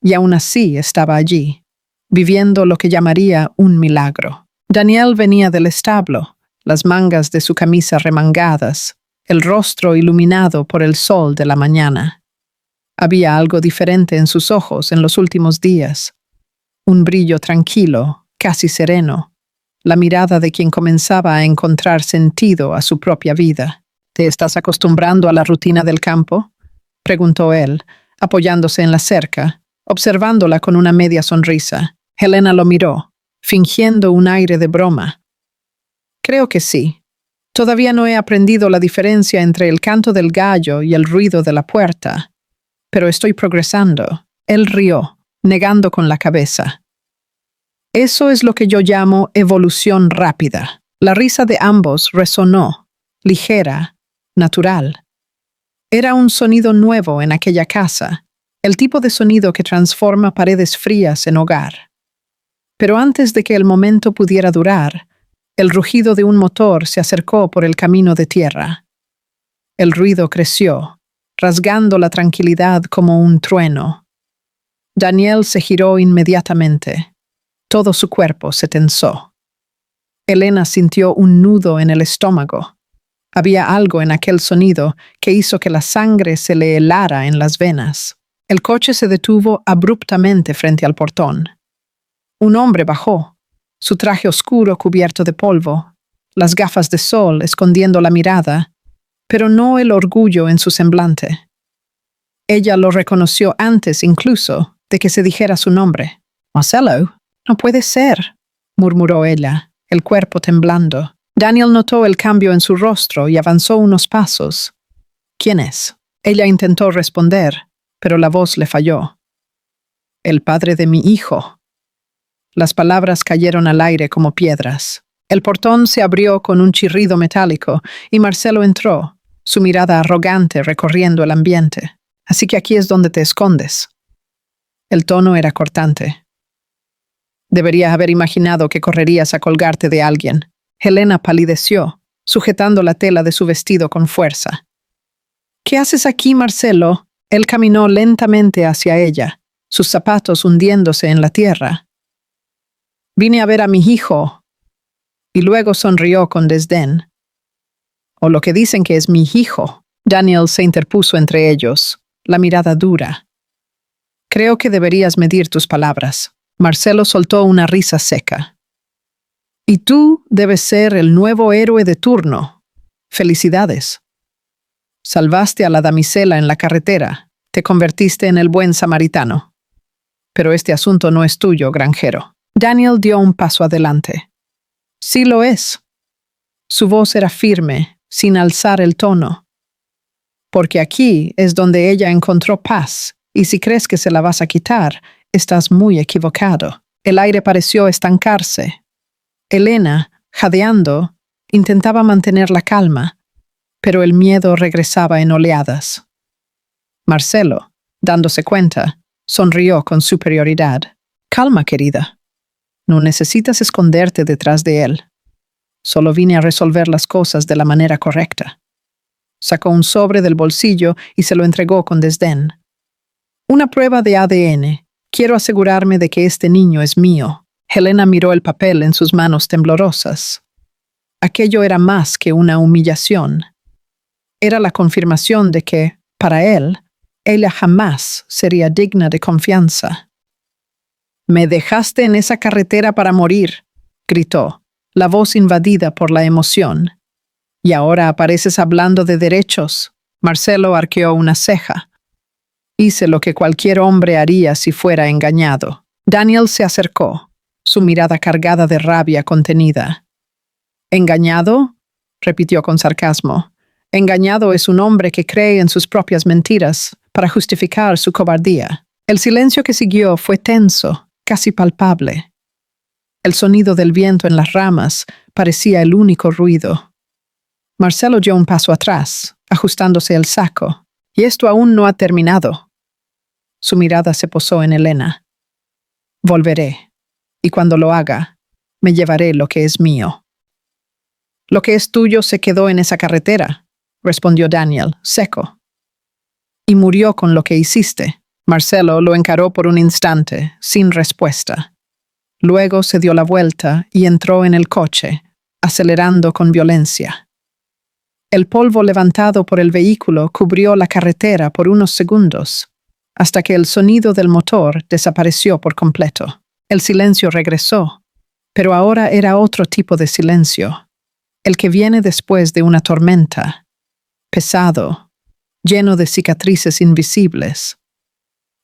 Y aún así estaba allí, viviendo lo que llamaría un milagro. Daniel venía del establo, las mangas de su camisa remangadas, el rostro iluminado por el sol de la mañana. Había algo diferente en sus ojos en los últimos días, un brillo tranquilo, casi sereno, la mirada de quien comenzaba a encontrar sentido a su propia vida. ¿Te estás acostumbrando a la rutina del campo?, preguntó él, apoyándose en la cerca, observándola con una media sonrisa. Helena lo miró, fingiendo un aire de broma. Creo que sí. Todavía no he aprendido la diferencia entre el canto del gallo y el ruido de la puerta, pero estoy progresando. Él rió, negando con la cabeza. Eso es lo que yo llamo evolución rápida. La risa de ambos resonó, ligera, natural. Era un sonido nuevo en aquella casa, el tipo de sonido que transforma paredes frías en hogar. Pero antes de que el momento pudiera durar, el rugido de un motor se acercó por el camino de tierra. El ruido creció, rasgando la tranquilidad como un trueno. Daniel se giró inmediatamente. Todo su cuerpo se tensó. Helena sintió un nudo en el estómago. Había algo en aquel sonido que hizo que la sangre se le helara en las venas. El coche se detuvo abruptamente frente al portón. Un hombre bajó, su traje oscuro cubierto de polvo, las gafas de sol escondiendo la mirada, pero no el orgullo en su semblante. Ella lo reconoció antes incluso de que se dijera su nombre. «Marcelo, no puede ser», murmuró ella, el cuerpo temblando. Daniel notó el cambio en su rostro y avanzó unos pasos. ¿Quién es? Ella intentó responder, pero la voz le falló. El padre de mi hijo. Las palabras cayeron al aire como piedras. El portón se abrió con un chirrido metálico y Marcelo entró, su mirada arrogante recorriendo el ambiente. Así que aquí es donde te escondes. El tono era cortante. Debería haber imaginado que correrías a colgarte de alguien. Helena palideció, sujetando la tela de su vestido con fuerza. ¿Qué haces aquí, Marcelo? Él caminó lentamente hacia ella, sus zapatos hundiéndose en la tierra. Vine a ver a mi hijo. Y luego sonrió con desdén. O lo que dicen que es mi hijo. Daniel se interpuso entre ellos, la mirada dura. Creo que deberías medir tus palabras. Marcelo soltó una risa seca. Y tú debes ser el nuevo héroe de turno. Felicidades. Salvaste a la damisela en la carretera. Te convertiste en el buen samaritano. Pero este asunto no es tuyo, granjero. Daniel dio un paso adelante. Sí lo es. Su voz era firme, sin alzar el tono. Porque aquí es donde ella encontró paz, y si crees que se la vas a quitar, estás muy equivocado. El aire pareció estancarse. Helena, jadeando, intentaba mantener la calma, pero el miedo regresaba en oleadas. Marcelo, dándose cuenta, sonrió con superioridad. Calma, querida. No necesitas esconderte detrás de él. Solo vine a resolver las cosas de la manera correcta. Sacó un sobre del bolsillo y se lo entregó con desdén. Una prueba de ADN. Quiero asegurarme de que este niño es mío. Helena miró el papel en sus manos temblorosas. Aquello era más que una humillación. Era la confirmación de que, para él, ella jamás sería digna de confianza. «Me dejaste en esa carretera para morir», gritó, la voz invadida por la emoción. «Y ahora apareces hablando de derechos». Marcelo arqueó una ceja. Hice lo que cualquier hombre haría si fuera engañado. Daniel se acercó, su mirada cargada de rabia contenida. ¿Engañado?, repitió con sarcasmo. Engañado es un hombre que cree en sus propias mentiras para justificar su cobardía. El silencio que siguió fue tenso, casi palpable. El sonido del viento en las ramas parecía el único ruido. Marcelo dio un paso atrás, ajustándose el saco. Y esto aún no ha terminado. Su mirada se posó en Helena. Volveré, y cuando lo haga, me llevaré lo que es mío. Lo que es tuyo se quedó en esa carretera, respondió Daniel, seco. Y murió con lo que hiciste. Marcelo lo encaró por un instante, sin respuesta. Luego se dio la vuelta y entró en el coche, acelerando con violencia. El polvo levantado por el vehículo cubrió la carretera por unos segundos, hasta que el sonido del motor desapareció por completo. El silencio regresó, pero ahora era otro tipo de silencio, el que viene después de una tormenta, pesado, lleno de cicatrices invisibles.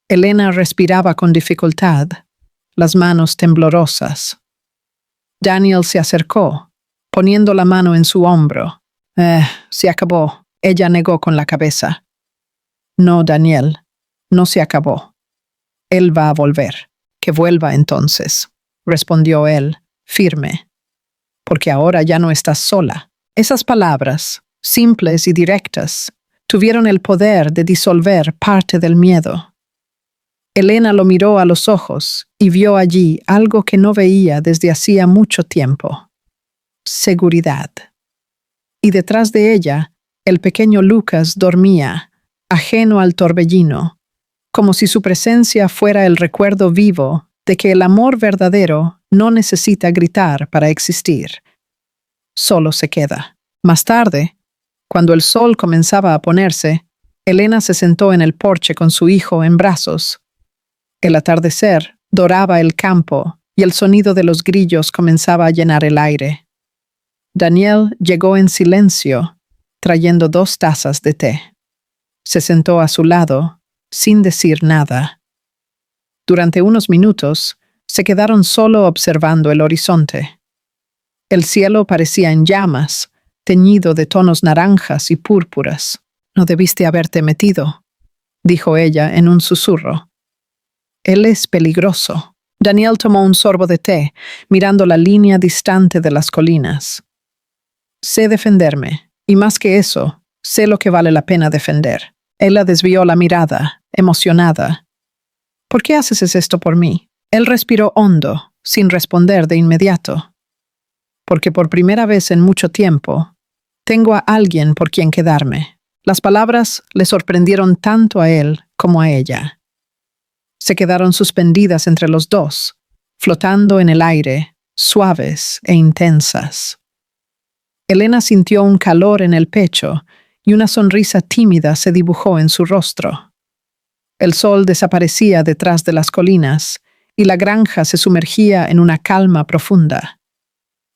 Helena respiraba con dificultad, las manos temblorosas. Daniel se acercó, poniendo la mano en su hombro. Se acabó. Ella negó con la cabeza. No, Daniel, no se acabó. Él va a volver. Que vuelva entonces, respondió él, firme. Porque ahora ya no estás sola. Esas palabras, simples y directas, tuvieron el poder de disolver parte del miedo. Helena lo miró a los ojos y vio allí algo que no veía desde hacía mucho tiempo. Seguridad. Y detrás de ella, el pequeño Lucas dormía, ajeno al torbellino, como si su presencia fuera el recuerdo vivo de que el amor verdadero no necesita gritar para existir. Solo se queda. Más tarde, cuando el sol comenzaba a ponerse, Helena se sentó en el porche con su hijo en brazos. El atardecer doraba el campo y el sonido de los grillos comenzaba a llenar el aire. Daniel llegó en silencio, trayendo 2 tazas de té. Se sentó a su lado, sin decir nada. Durante unos minutos, se quedaron solo observando el horizonte. El cielo parecía en llamas, teñido de tonos naranjas y púrpuras. No debiste haberte metido, dijo ella en un susurro. Él es peligroso. Daniel tomó un sorbo de té, mirando la línea distante de las colinas. Sé defenderme, y más que eso, sé lo que vale la pena defender. Ella desvió la mirada, emocionada. ¿Por qué haces esto por mí? Él respiró hondo, sin responder de inmediato. Porque por primera vez en mucho tiempo, tengo a alguien por quien quedarme. Las palabras le sorprendieron tanto a él como a ella. Se quedaron suspendidas entre los dos, flotando en el aire, suaves e intensas. Elena sintió un calor en el pecho y una sonrisa tímida se dibujó en su rostro. El sol desaparecía detrás de las colinas y la granja se sumergía en una calma profunda.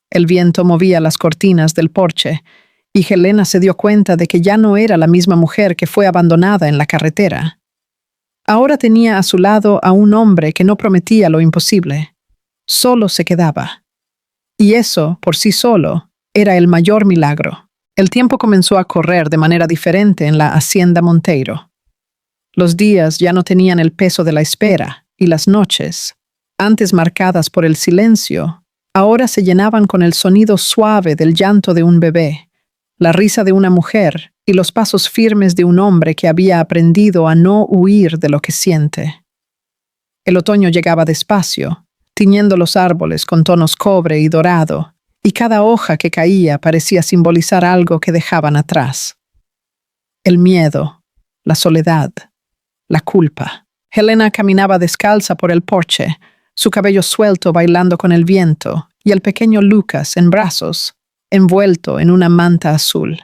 El viento movía las cortinas del porche y Helena se dio cuenta de que ya no era la misma mujer que fue abandonada en la carretera. Ahora tenía a su lado a un hombre que no prometía lo imposible. Solo se quedaba. Y eso, por sí solo, era el mayor milagro. El tiempo comenzó a correr de manera diferente en la hacienda Monteiro. Los días ya no tenían el peso de la espera, y las noches, antes marcadas por el silencio, ahora se llenaban con el sonido suave del llanto de un bebé, la risa de una mujer y los pasos firmes de un hombre que había aprendido a no huir de lo que siente. El otoño llegaba despacio, tiñendo los árboles con tonos cobre y dorado, y cada hoja que caía parecía simbolizar algo que dejaban atrás. El miedo, la soledad, la culpa. Helena caminaba descalza por el porche, su cabello suelto bailando con el viento, y el pequeño Lucas en brazos, envuelto en una manta azul.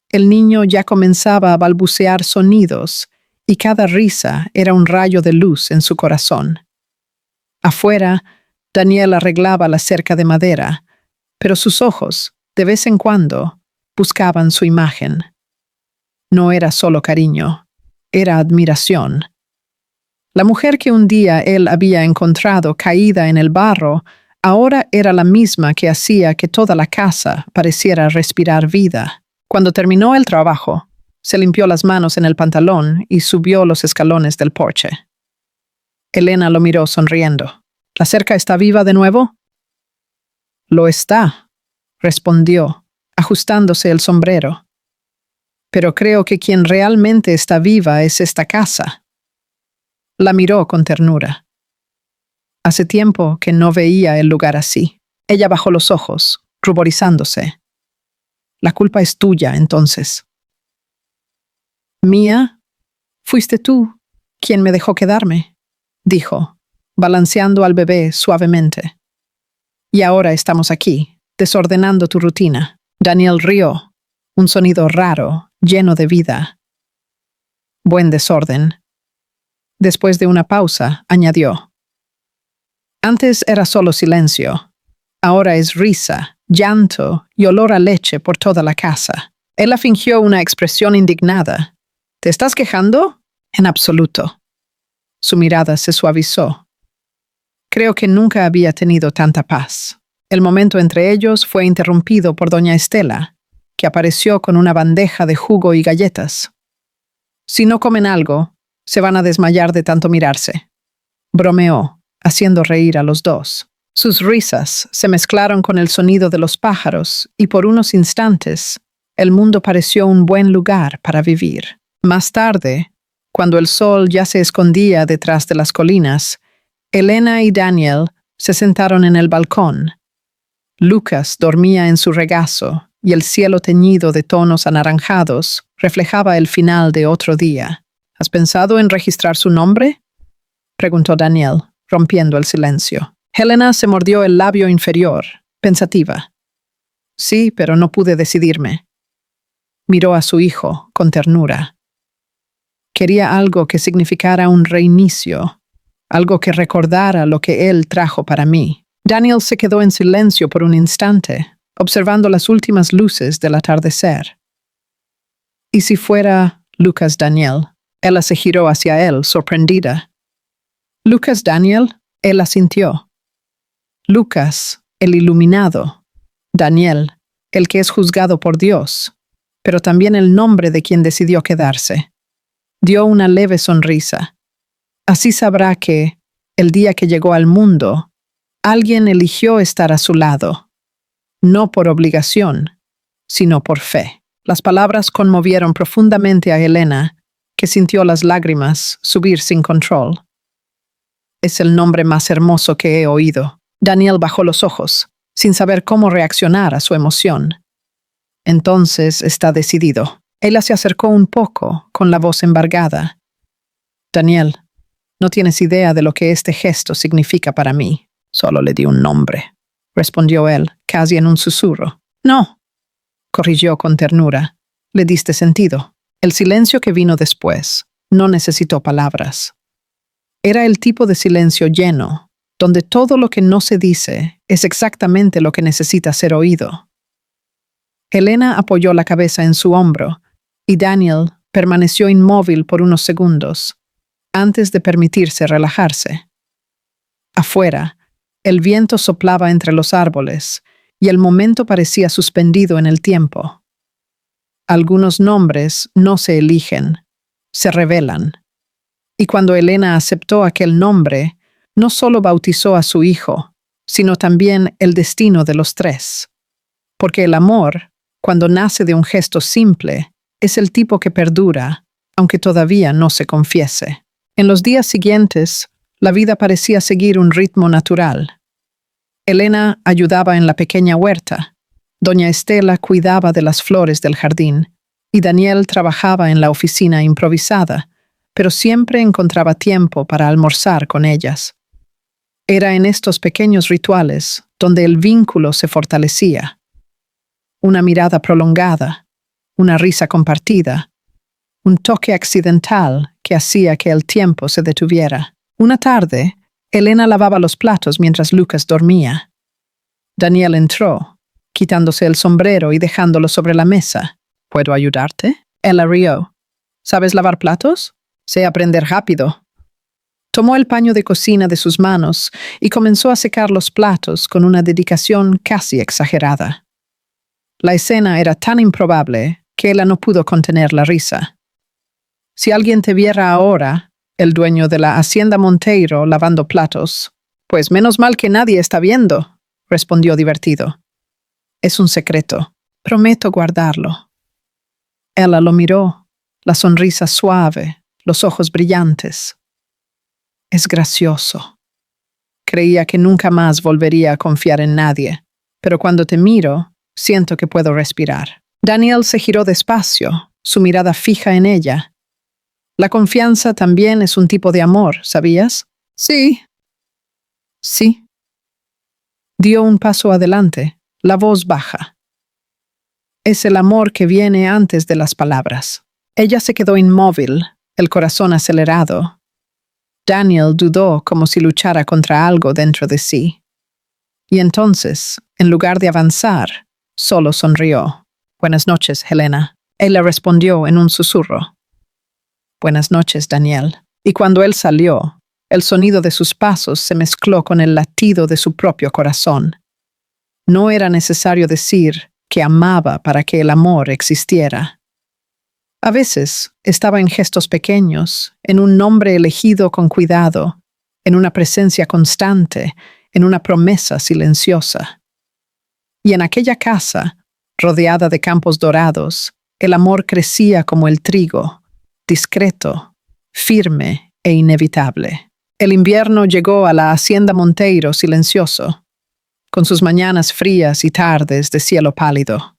El niño ya comenzaba a balbucear sonidos, y cada risa era un rayo de luz en su corazón. Afuera, Daniel arreglaba la cerca de madera, pero sus ojos, de vez en cuando, buscaban su imagen. No era solo cariño, era admiración. La mujer que un día él había encontrado caída en el barro, ahora era la misma que hacía que toda la casa pareciera respirar vida. Cuando terminó el trabajo, se limpió las manos en el pantalón y subió los escalones del porche. Elena lo miró sonriendo. ¿La cerca está viva de nuevo? Lo está, respondió, ajustándose el sombrero. Pero creo que quien realmente está viva es esta casa. La miró con ternura. Hace tiempo que no veía el lugar así. Ella bajó los ojos, ruborizándose. La culpa es tuya, entonces. ¿Mía? Fuiste tú quien me dejó quedarme, dijo, balanceando al bebé suavemente. Y ahora estamos aquí, desordenando tu rutina. Daniel rió, un sonido raro, lleno de vida. Buen desorden. Después de una pausa, añadió. Antes era solo silencio. Ahora es risa, llanto y olor a leche por toda la casa. Ella fingió una expresión indignada. ¿Te estás quejando? En absoluto. Su mirada se suavizó. Creo que nunca había tenido tanta paz. El momento entre ellos fue interrumpido por doña Estela, que apareció con una bandeja de jugo y galletas. Si no comen algo, se van a desmayar de tanto mirarse. Bromeó, haciendo reír a los dos. Sus risas se mezclaron con el sonido de los pájaros y por unos instantes el mundo pareció un buen lugar para vivir. Más tarde, cuando el sol ya se escondía detrás de las colinas, Elena y Daniel se sentaron en el balcón. Lucas dormía en su regazo y el cielo teñido de tonos anaranjados reflejaba el final de otro día. ¿Has pensado en registrar su nombre?, preguntó Daniel, rompiendo el silencio. Helena se mordió el labio inferior, pensativa. Sí, pero no pude decidirme. Miró a su hijo con ternura. Quería algo que significara un reinicio, algo que recordara lo que él trajo para mí. Daniel se quedó en silencio por un instante, observando las últimas luces del atardecer. ¿Y si fuera Lucas Daniel? Ella se giró hacia él, sorprendida. ¿Lucas Daniel? Él asintió. Lucas, el iluminado. Daniel, el que es juzgado por Dios. pero también el nombre de quien decidió quedarse. Dio una leve sonrisa. Así sabrá que, el día que llegó al mundo, alguien eligió estar a su lado, no por obligación, sino por fe. Las palabras conmovieron profundamente a Helena, que sintió las lágrimas subir sin control. Es el nombre más hermoso que he oído. Daniel bajó los ojos, sin saber cómo reaccionar a su emoción. Entonces está decidido. Ella se acercó un poco, con la voz embargada. Daniel, no tienes idea de lo que este gesto significa para mí. Solo le di un nombre, respondió él, casi en un susurro. No, corrigió con ternura. Le diste sentido. El silencio que vino después no necesitó palabras. Era el tipo de silencio lleno, donde todo lo que no se dice es exactamente lo que necesita ser oído. Helena apoyó la cabeza en su hombro, y Daniel permaneció inmóvil por unos segundos, antes de permitirse relajarse. Afuera, el viento soplaba entre los árboles, y el momento parecía suspendido en el tiempo. Algunos nombres no se eligen, se revelan. Y cuando Helena aceptó aquel nombre, no solo bautizó a su hijo, sino también el destino de los tres. Porque el amor, cuando nace de un gesto simple, es el tipo que perdura, aunque todavía no se confiese. En los días siguientes, la vida parecía seguir un ritmo natural. Helena ayudaba en la pequeña huerta, doña Estela cuidaba de las flores del jardín, y Daniel trabajaba en la oficina improvisada, pero siempre encontraba tiempo para almorzar con ellas. Era en estos pequeños rituales donde el vínculo se fortalecía. Una mirada prolongada, una risa compartida, un toque accidental que hacía que el tiempo se detuviera. Una tarde, Helena lavaba los platos mientras Lucas dormía. Daniel entró, quitándose el sombrero y dejándolo sobre la mesa. ¿Puedo ayudarte? Ella rió. ¿Sabes lavar platos? Sé aprender rápido. Tomó el paño de cocina de sus manos y comenzó a secar los platos con una dedicación casi exagerada. La escena era tan improbable que ella no pudo contener la risa. Si alguien te viera ahora, el dueño de la hacienda Monteiro, lavando platos, pues menos mal que nadie está viendo, respondió divertido. Es un secreto. Prometo guardarlo. Ella lo miró, la sonrisa suave, los ojos brillantes. Es gracioso. Creía que nunca más volvería a confiar en nadie, pero cuando te miro, siento que puedo respirar. Daniel se giró despacio, su mirada fija en ella. La confianza también es un tipo de amor, ¿sabías? Sí. Sí. Dio un paso adelante, la voz baja. Es el amor que viene antes de las palabras. Ella se quedó inmóvil, el corazón acelerado. Daniel dudó como si luchara contra algo dentro de sí. Y entonces, en lugar de avanzar, solo sonrió. Buenas noches, Helena. Él le respondió en un susurro. Buenas noches, Daniel. Y cuando él salió, el sonido de sus pasos se mezcló con el latido de su propio corazón. No era necesario decir que amaba para que el amor existiera. A veces estaba en gestos pequeños, en un nombre elegido con cuidado, en una presencia constante, en una promesa silenciosa. Y en aquella casa, rodeada de campos dorados, el amor crecía como el trigo, discreto, firme e inevitable. El invierno llegó a la hacienda Monteiro silencioso, con sus mañanas frías y tardes de cielo pálido.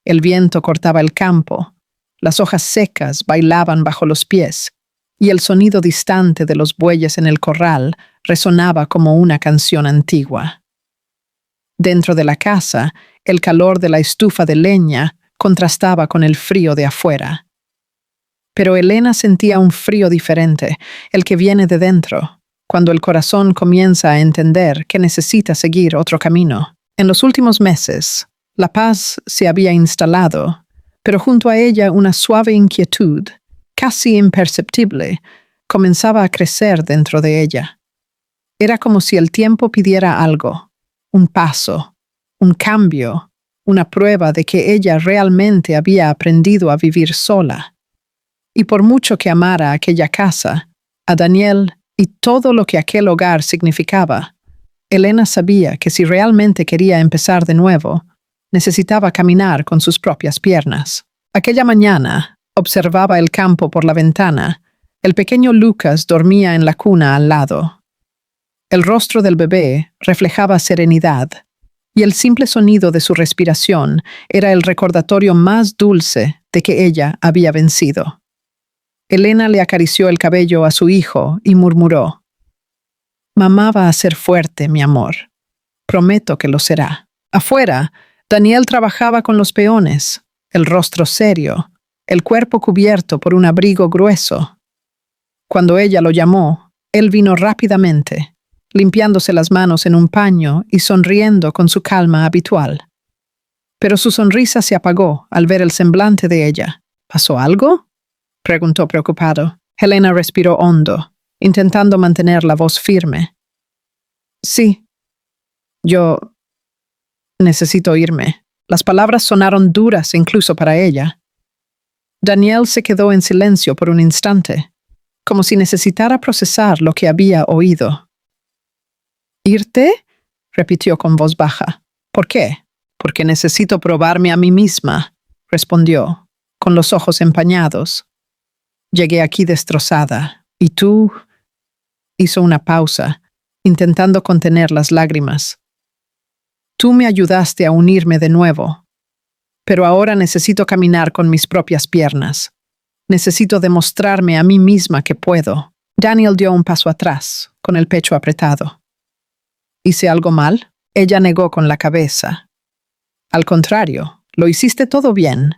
El viento cortaba el campo, las hojas secas bailaban bajo los pies, y el sonido distante de los bueyes en el corral resonaba como una canción antigua. Dentro de la casa, el calor de la estufa de leña contrastaba con el frío de afuera. Pero Helena sentía un frío diferente, el que viene de dentro, cuando el corazón comienza a entender que necesita seguir otro camino. En los últimos meses, la paz se había instalado, pero junto a ella una suave inquietud, casi imperceptible, comenzaba a crecer dentro de ella. Era como si el tiempo pidiera algo, un paso, un cambio, una prueba de que ella realmente había aprendido a vivir sola. Y por mucho que amara aquella casa, a Daniel y todo lo que aquel hogar significaba, Elena sabía que si realmente quería empezar de nuevo, necesitaba caminar con sus propias piernas. Aquella mañana, observaba el campo por la ventana. El pequeño Lucas dormía en la cuna al lado. El rostro del bebé reflejaba serenidad, y el simple sonido de su respiración era el recordatorio más dulce de que ella había vencido. Elena le acarició el cabello a su hijo y murmuró: «Mamá va a ser fuerte, mi amor. Prometo que lo será». Afuera, Daniel trabajaba con los peones, el rostro serio, el cuerpo cubierto por un abrigo grueso. Cuando ella lo llamó, él vino rápidamente, limpiándose las manos en un paño y sonriendo con su calma habitual. Pero su sonrisa se apagó al ver el semblante de ella. «¿Pasó algo?», preguntó preocupado. Helena respiró hondo, intentando mantener la voz firme. «Sí. Yo necesito irme». Las palabras sonaron duras incluso para ella. Daniel se quedó en silencio por un instante, como si necesitara procesar lo que había oído. «¿Irte?», repitió con voz baja. «¿Por qué?». «Porque necesito probarme a mí misma», respondió, con los ojos empañados. «Llegué aquí destrozada, y tú...». Hizo una pausa, intentando contener las lágrimas. «Tú me ayudaste a unirme de nuevo, pero ahora necesito caminar con mis propias piernas. Necesito demostrarme a mí misma que puedo». Daniel dio un paso atrás, con el pecho apretado. «¿Hice algo mal?». Ella negó con la cabeza. «Al contrario, lo hiciste todo bien».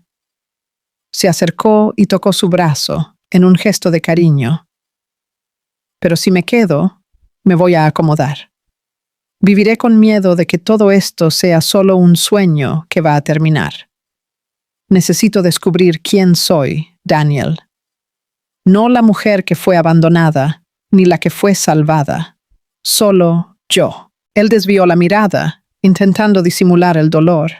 Se acercó y tocó su brazo, en un gesto de cariño. «Pero si me quedo, me voy a acomodar. Viviré con miedo de que todo esto sea solo un sueño que va a terminar. Necesito descubrir quién soy, Daniel. No la mujer que fue abandonada, ni la que fue salvada. Solo yo». Él desvió la mirada, intentando disimular el dolor.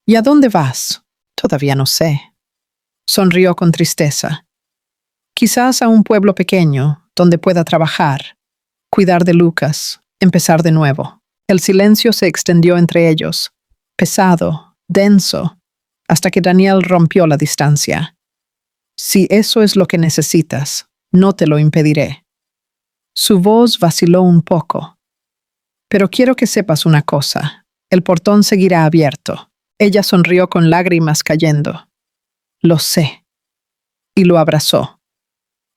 «¿Y a dónde vas?». «Todavía no sé». Sonrió con tristeza. «Quizás a un pueblo pequeño, donde pueda trabajar, cuidar de Lucas, empezar de nuevo». El silencio se extendió entre ellos, pesado, denso, hasta que Daniel rompió la distancia. «Si eso es lo que necesitas, no te lo impediré». Su voz vaciló un poco. «Pero quiero que sepas una cosa. El portón seguirá abierto». Ella sonrió con lágrimas cayendo. «Lo sé». Y lo abrazó.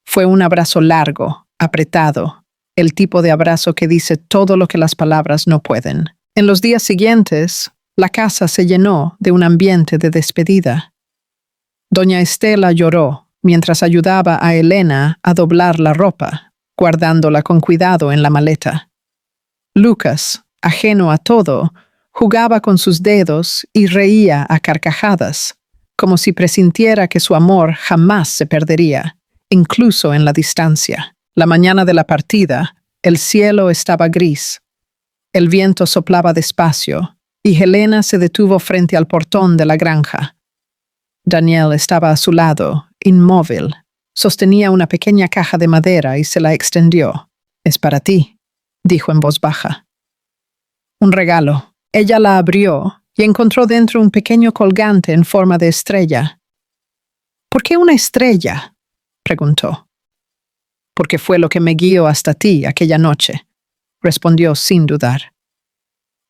Fue un abrazo largo, apretado, el tipo de abrazo que dice todo lo que las palabras no pueden. En los días siguientes, la casa se llenó de un ambiente de despedida. Doña Estela lloró mientras ayudaba a Elena a doblar la ropa, guardándola con cuidado en la maleta. Lucas, ajeno a todo, jugaba con sus dedos y reía a carcajadas, como si presintiera que su amor jamás se perdería, incluso en la distancia. La mañana de la partida, el cielo estaba gris. El viento soplaba despacio, y Helena se detuvo frente al portón de la granja. Daniel estaba a su lado, inmóvil. Sostenía una pequeña caja de madera y se la extendió. «Es para ti», dijo en voz baja. «Un regalo». Ella la abrió y encontró dentro un pequeño colgante en forma de estrella. «¿Por qué una estrella?», preguntó. «Porque fue lo que me guió hasta ti aquella noche», respondió sin dudar.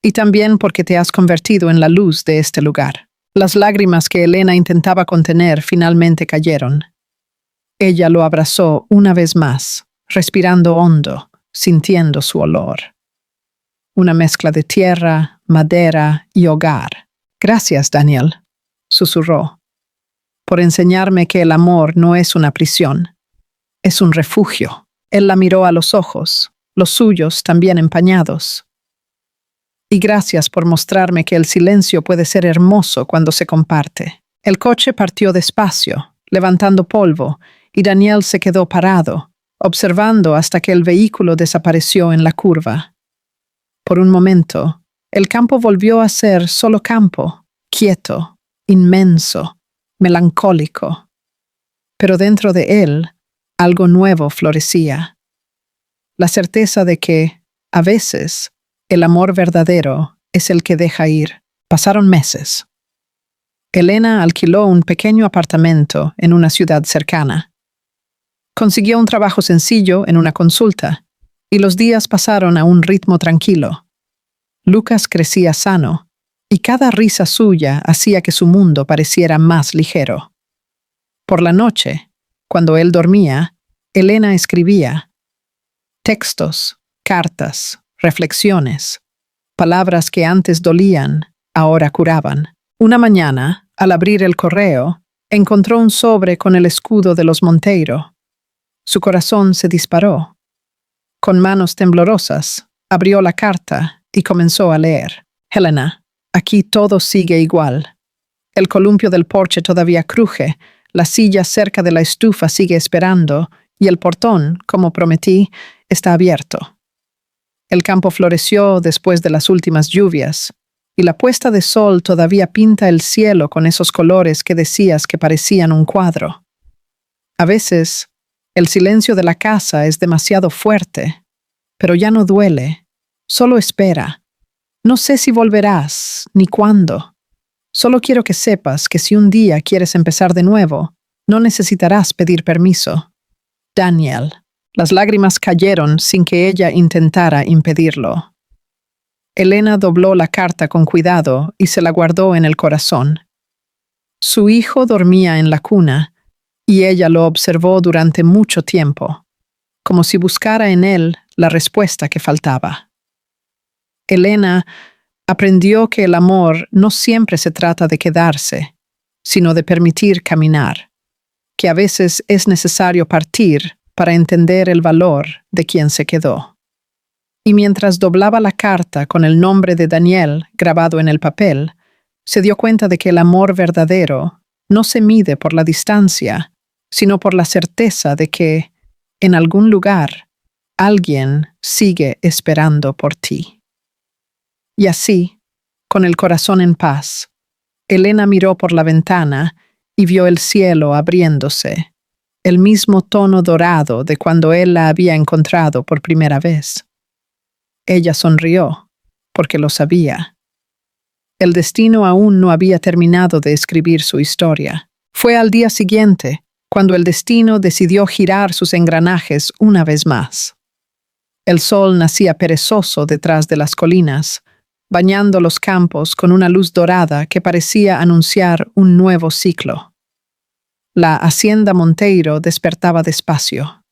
«Y también porque te has convertido en la luz de este lugar». Las lágrimas que Elena intentaba contener finalmente cayeron. Ella lo abrazó una vez más, respirando hondo, sintiendo su olor. Una mezcla de tierra, madera y hogar. «Gracias, Daniel», susurró, «por enseñarme que el amor no es una prisión, es un refugio». Él la miró a los ojos, los suyos también empañados. «Y gracias por mostrarme que el silencio puede ser hermoso cuando se comparte». El coche partió despacio, levantando polvo, y Daniel se quedó parado, observando hasta que el vehículo desapareció en la curva. Por un momento, El campo volvió a ser solo campo, quieto, inmenso, melancólico. Pero dentro de él, algo nuevo florecía. La certeza de que, a veces, el amor verdadero es el que deja ir. Pasaron meses. Elena alquiló un pequeño apartamento en una ciudad cercana. Consiguió un trabajo sencillo en una consulta, y los días pasaron a un ritmo tranquilo. Lucas crecía sano, y cada risa suya hacía que su mundo pareciera más ligero. Por la noche, cuando él dormía, Elena escribía textos, cartas, reflexiones, palabras que antes dolían, ahora curaban. Una mañana, al abrir el correo, encontró un sobre con el escudo de los Monteiro. Su corazón se disparó. Con manos temblorosas, abrió la carta y comenzó a leer. Helena, aquí todo sigue igual. El columpio del porche todavía cruje, la silla cerca de la estufa sigue esperando y el portón, como prometí, está abierto. El campo floreció después de las últimas lluvias, y la puesta de sol todavía pinta el cielo con esos colores que decías que parecían un cuadro. A veces, el silencio de la casa es demasiado fuerte, pero ya no duele, solo espera. No sé si volverás, ni cuándo. Solo quiero que sepas que si un día quieres empezar de nuevo, no necesitarás pedir permiso. Daniel. Las lágrimas cayeron sin que ella intentara impedirlo. Elena dobló la carta con cuidado y se la guardó en el corazón. Su hijo dormía en la cuna, y ella lo observó durante mucho tiempo, como si buscara en él la respuesta que faltaba. Elena aprendió que el amor no siempre se trata de quedarse, sino de permitir caminar, que a veces es necesario partir para entender el valor de quien se quedó. Y mientras doblaba la carta con el nombre de Daniel grabado en el papel, se dio cuenta de que el amor verdadero no se mide por la distancia, sino por la certeza de que, en algún lugar, alguien sigue esperando por ti. Y así, con el corazón en paz, Elena miró por la ventana y vio el cielo abriéndose, el mismo tono dorado de cuando él la había encontrado por primera vez. Ella sonrió, porque lo sabía. El destino aún no había terminado de escribir su historia. Fue al día siguiente, cuando el destino decidió girar sus engranajes una vez más. El sol nacía perezoso detrás de las colinas, bañando los campos con una luz dorada que parecía anunciar un nuevo ciclo. La hacienda Monteiro despertaba despacio.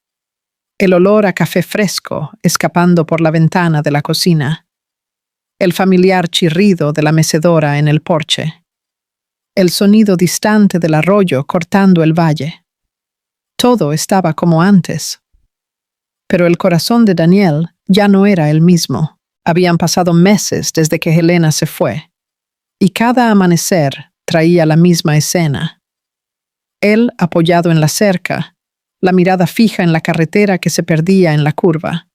El olor a café fresco escapando por la ventana de la cocina. El familiar chirrido de la mecedora en el porche. El sonido distante del arroyo cortando el valle. Todo estaba como antes. Pero el corazón de Daniel ya no era el mismo. Habían pasado meses desde que Helena se fue, y cada amanecer traía la misma escena. Él apoyado en la cerca, la mirada fija en la carretera que se perdía en la curva.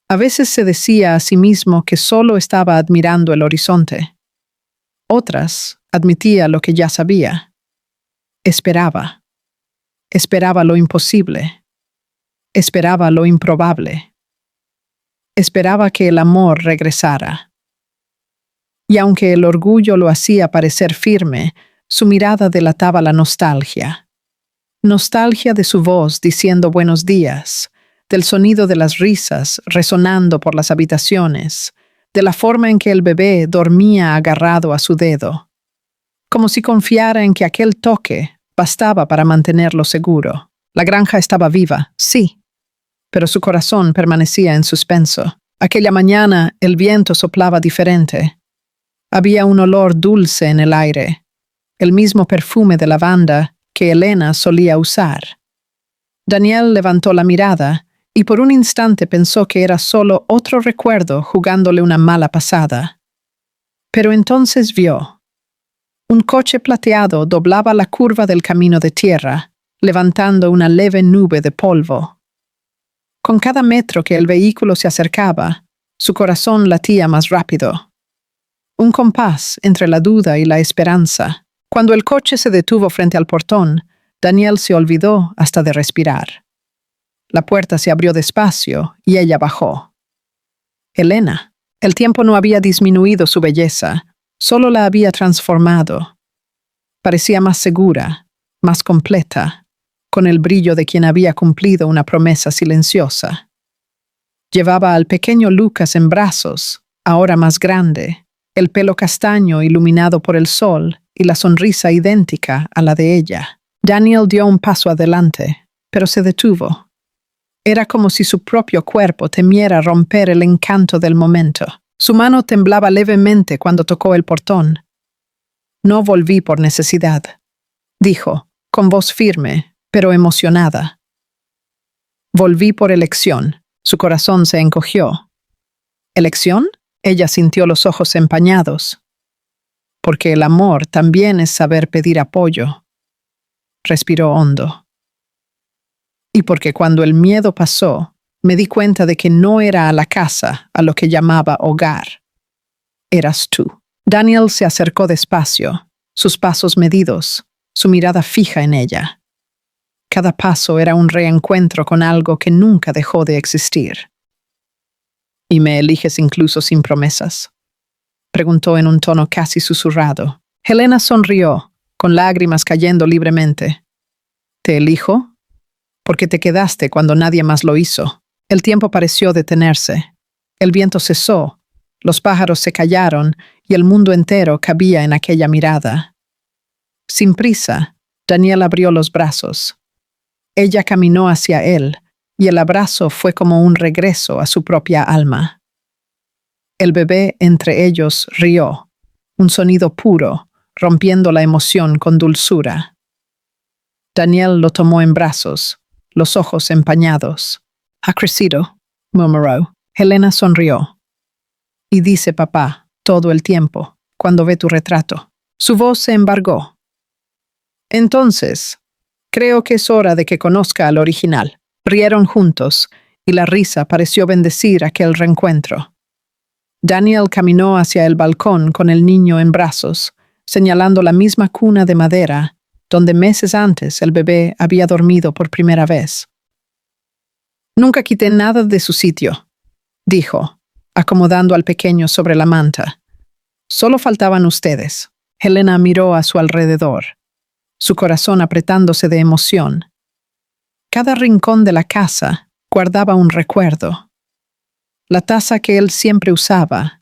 A veces se decía a sí mismo que solo estaba admirando el horizonte. Otras admitía lo que ya sabía. Esperaba. Esperaba lo imposible. Esperaba lo improbable. Esperaba que el amor regresara. Y aunque el orgullo lo hacía parecer firme, su mirada delataba la nostalgia. Nostalgia de su voz diciendo buenos días, del sonido de las risas resonando por las habitaciones, de la forma en que el bebé dormía agarrado a su dedo, como si confiara en que aquel toque bastaba para mantenerlo seguro. La granja estaba viva, sí, pero su corazón permanecía en suspenso. Aquella mañana el viento soplaba diferente. Había un olor dulce en el aire, el mismo perfume de lavanda que Elena solía usar. Daniel levantó la mirada y por un instante pensó que era solo otro recuerdo jugándole una mala pasada. Pero entonces vio. Un coche plateado doblaba la curva del camino de tierra, levantando una leve nube de polvo. Con cada metro que el vehículo se acercaba, su corazón latía más rápido. un compás entre la duda y la esperanza. Cuando el coche se detuvo frente al portón, Daniel se olvidó hasta de respirar. La puerta se abrió despacio y ella bajó. Helena. El tiempo no había disminuido su belleza, solo la había transformado. Parecía más segura, más completa, con el brillo de quien había cumplido una promesa silenciosa. Llevaba al pequeño Lucas en brazos, ahora más grande, el pelo castaño iluminado por el sol y la sonrisa idéntica a la de ella. Daniel dio un paso adelante, pero se detuvo. Era como si su propio cuerpo temiera romper el encanto del momento. Su mano temblaba levemente cuando tocó el portón. No volví por necesidad, dijo, con voz firme, pero emocionada. Volví por elección. Su corazón se encogió. ¿Elección? Ella sintió los ojos empañados. Porque el amor también es saber pedir apoyo. Respiró hondo. Y porque cuando el miedo pasó, me di cuenta de que no era a la casa a lo que llamaba hogar. Eras tú. Daniel se acercó despacio, sus pasos medidos, su mirada fija en ella. Cada paso era un reencuentro con algo que nunca dejó de existir. ¿Y me eliges incluso sin promesas?, preguntó en un tono casi susurrado. Helena sonrió, con lágrimas cayendo libremente. ¿Te elijo? Porque te quedaste cuando nadie más lo hizo. El tiempo pareció detenerse. El viento cesó, los pájaros se callaron y el mundo entero cabía en aquella mirada. Sin prisa, Daniel abrió los brazos. Ella caminó hacia él, y el abrazo fue como un regreso a su propia alma. El bebé entre ellos rió, un sonido puro, rompiendo la emoción con dulzura. Daniel lo tomó en brazos, los ojos empañados. «Ha crecido», murmuró. Helena sonrió. «Y dice papá, todo el tiempo, cuando ve tu retrato». Su voz se embargó. «Entonces, creo que es hora de que conozca al original». Rieron juntos, y la risa pareció bendecir aquel reencuentro. Daniel caminó hacia el balcón con el niño en brazos, señalando la misma cuna de madera donde meses antes el bebé había dormido por primera vez. «Nunca quité nada de su sitio», dijo, acomodando al pequeño sobre la manta. «Solo faltaban ustedes». Helena miró a su alrededor, su corazón apretándose de emoción. Cada rincón de la casa guardaba un recuerdo. La taza que él siempre usaba,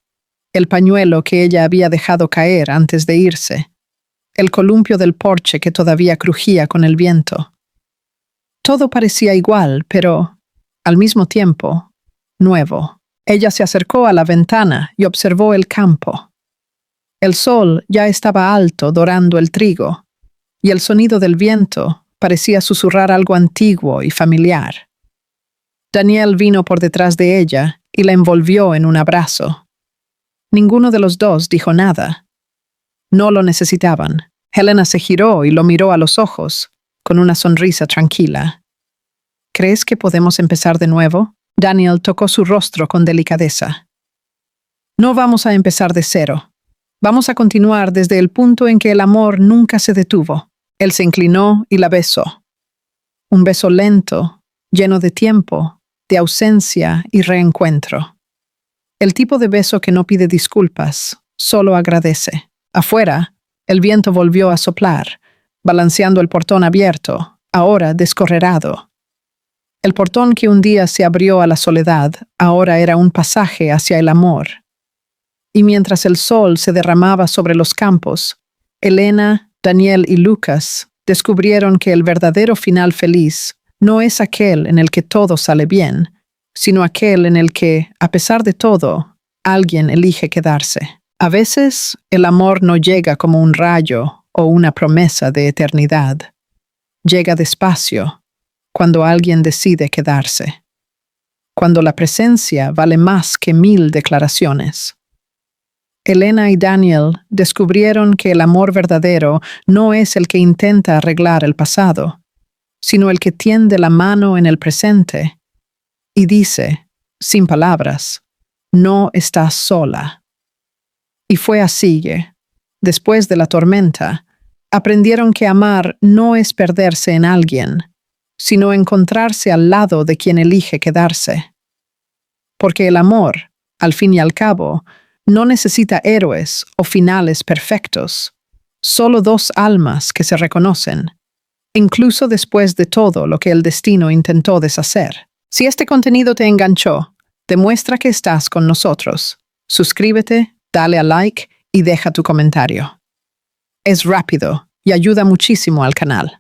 el pañuelo que ella había dejado caer antes de irse, el columpio del porche que todavía crujía con el viento. Todo parecía igual, pero, al mismo tiempo, nuevo. Ella se acercó a la ventana y observó el campo. El sol ya estaba alto dorando el trigo, y el sonido del viento parecía susurrar algo antiguo y familiar. Daniel vino por detrás de ella y la envolvió en un abrazo. Ninguno de los dos dijo nada. No lo necesitaban. Helena se giró y lo miró a los ojos, con una sonrisa tranquila. ¿Crees que podemos empezar de nuevo? Daniel tocó su rostro con delicadeza. No vamos a empezar de cero. Vamos a continuar desde el punto en que el amor nunca se detuvo. Él se inclinó y la besó. Un beso lento, lleno de tiempo, de ausencia y reencuentro. El tipo de beso que no pide disculpas, solo agradece. Afuera, el viento volvió a soplar, balanceando el portón abierto, ahora descorrerado. El portón que un día se abrió a la soledad, ahora era un pasaje hacia el amor. Y mientras el sol se derramaba sobre los campos, Helena, Daniel y Lucas descubrieron que el verdadero final feliz no es aquel en el que todo sale bien, sino aquel en el que, a pesar de todo, alguien elige quedarse. A veces, el amor no llega como un rayo o una promesa de eternidad. Llega despacio, cuando alguien decide quedarse. Cuando la presencia vale más que 1000 declaraciones. Helena y Daniel descubrieron que el amor verdadero no es el que intenta arreglar el pasado, sino el que tiende la mano en el presente y dice, sin palabras, no estás sola. Y fue así que, después de la tormenta, aprendieron que amar no es perderse en alguien, sino encontrarse al lado de quien elige quedarse. Porque el amor, al fin y al cabo, no necesita héroes o finales perfectos, solo dos almas que se reconocen, incluso después de todo lo que el destino intentó deshacer. Si este contenido te enganchó, demuestra que estás con nosotros. Suscríbete, dale a like y deja tu comentario. Es rápido y ayuda muchísimo al canal.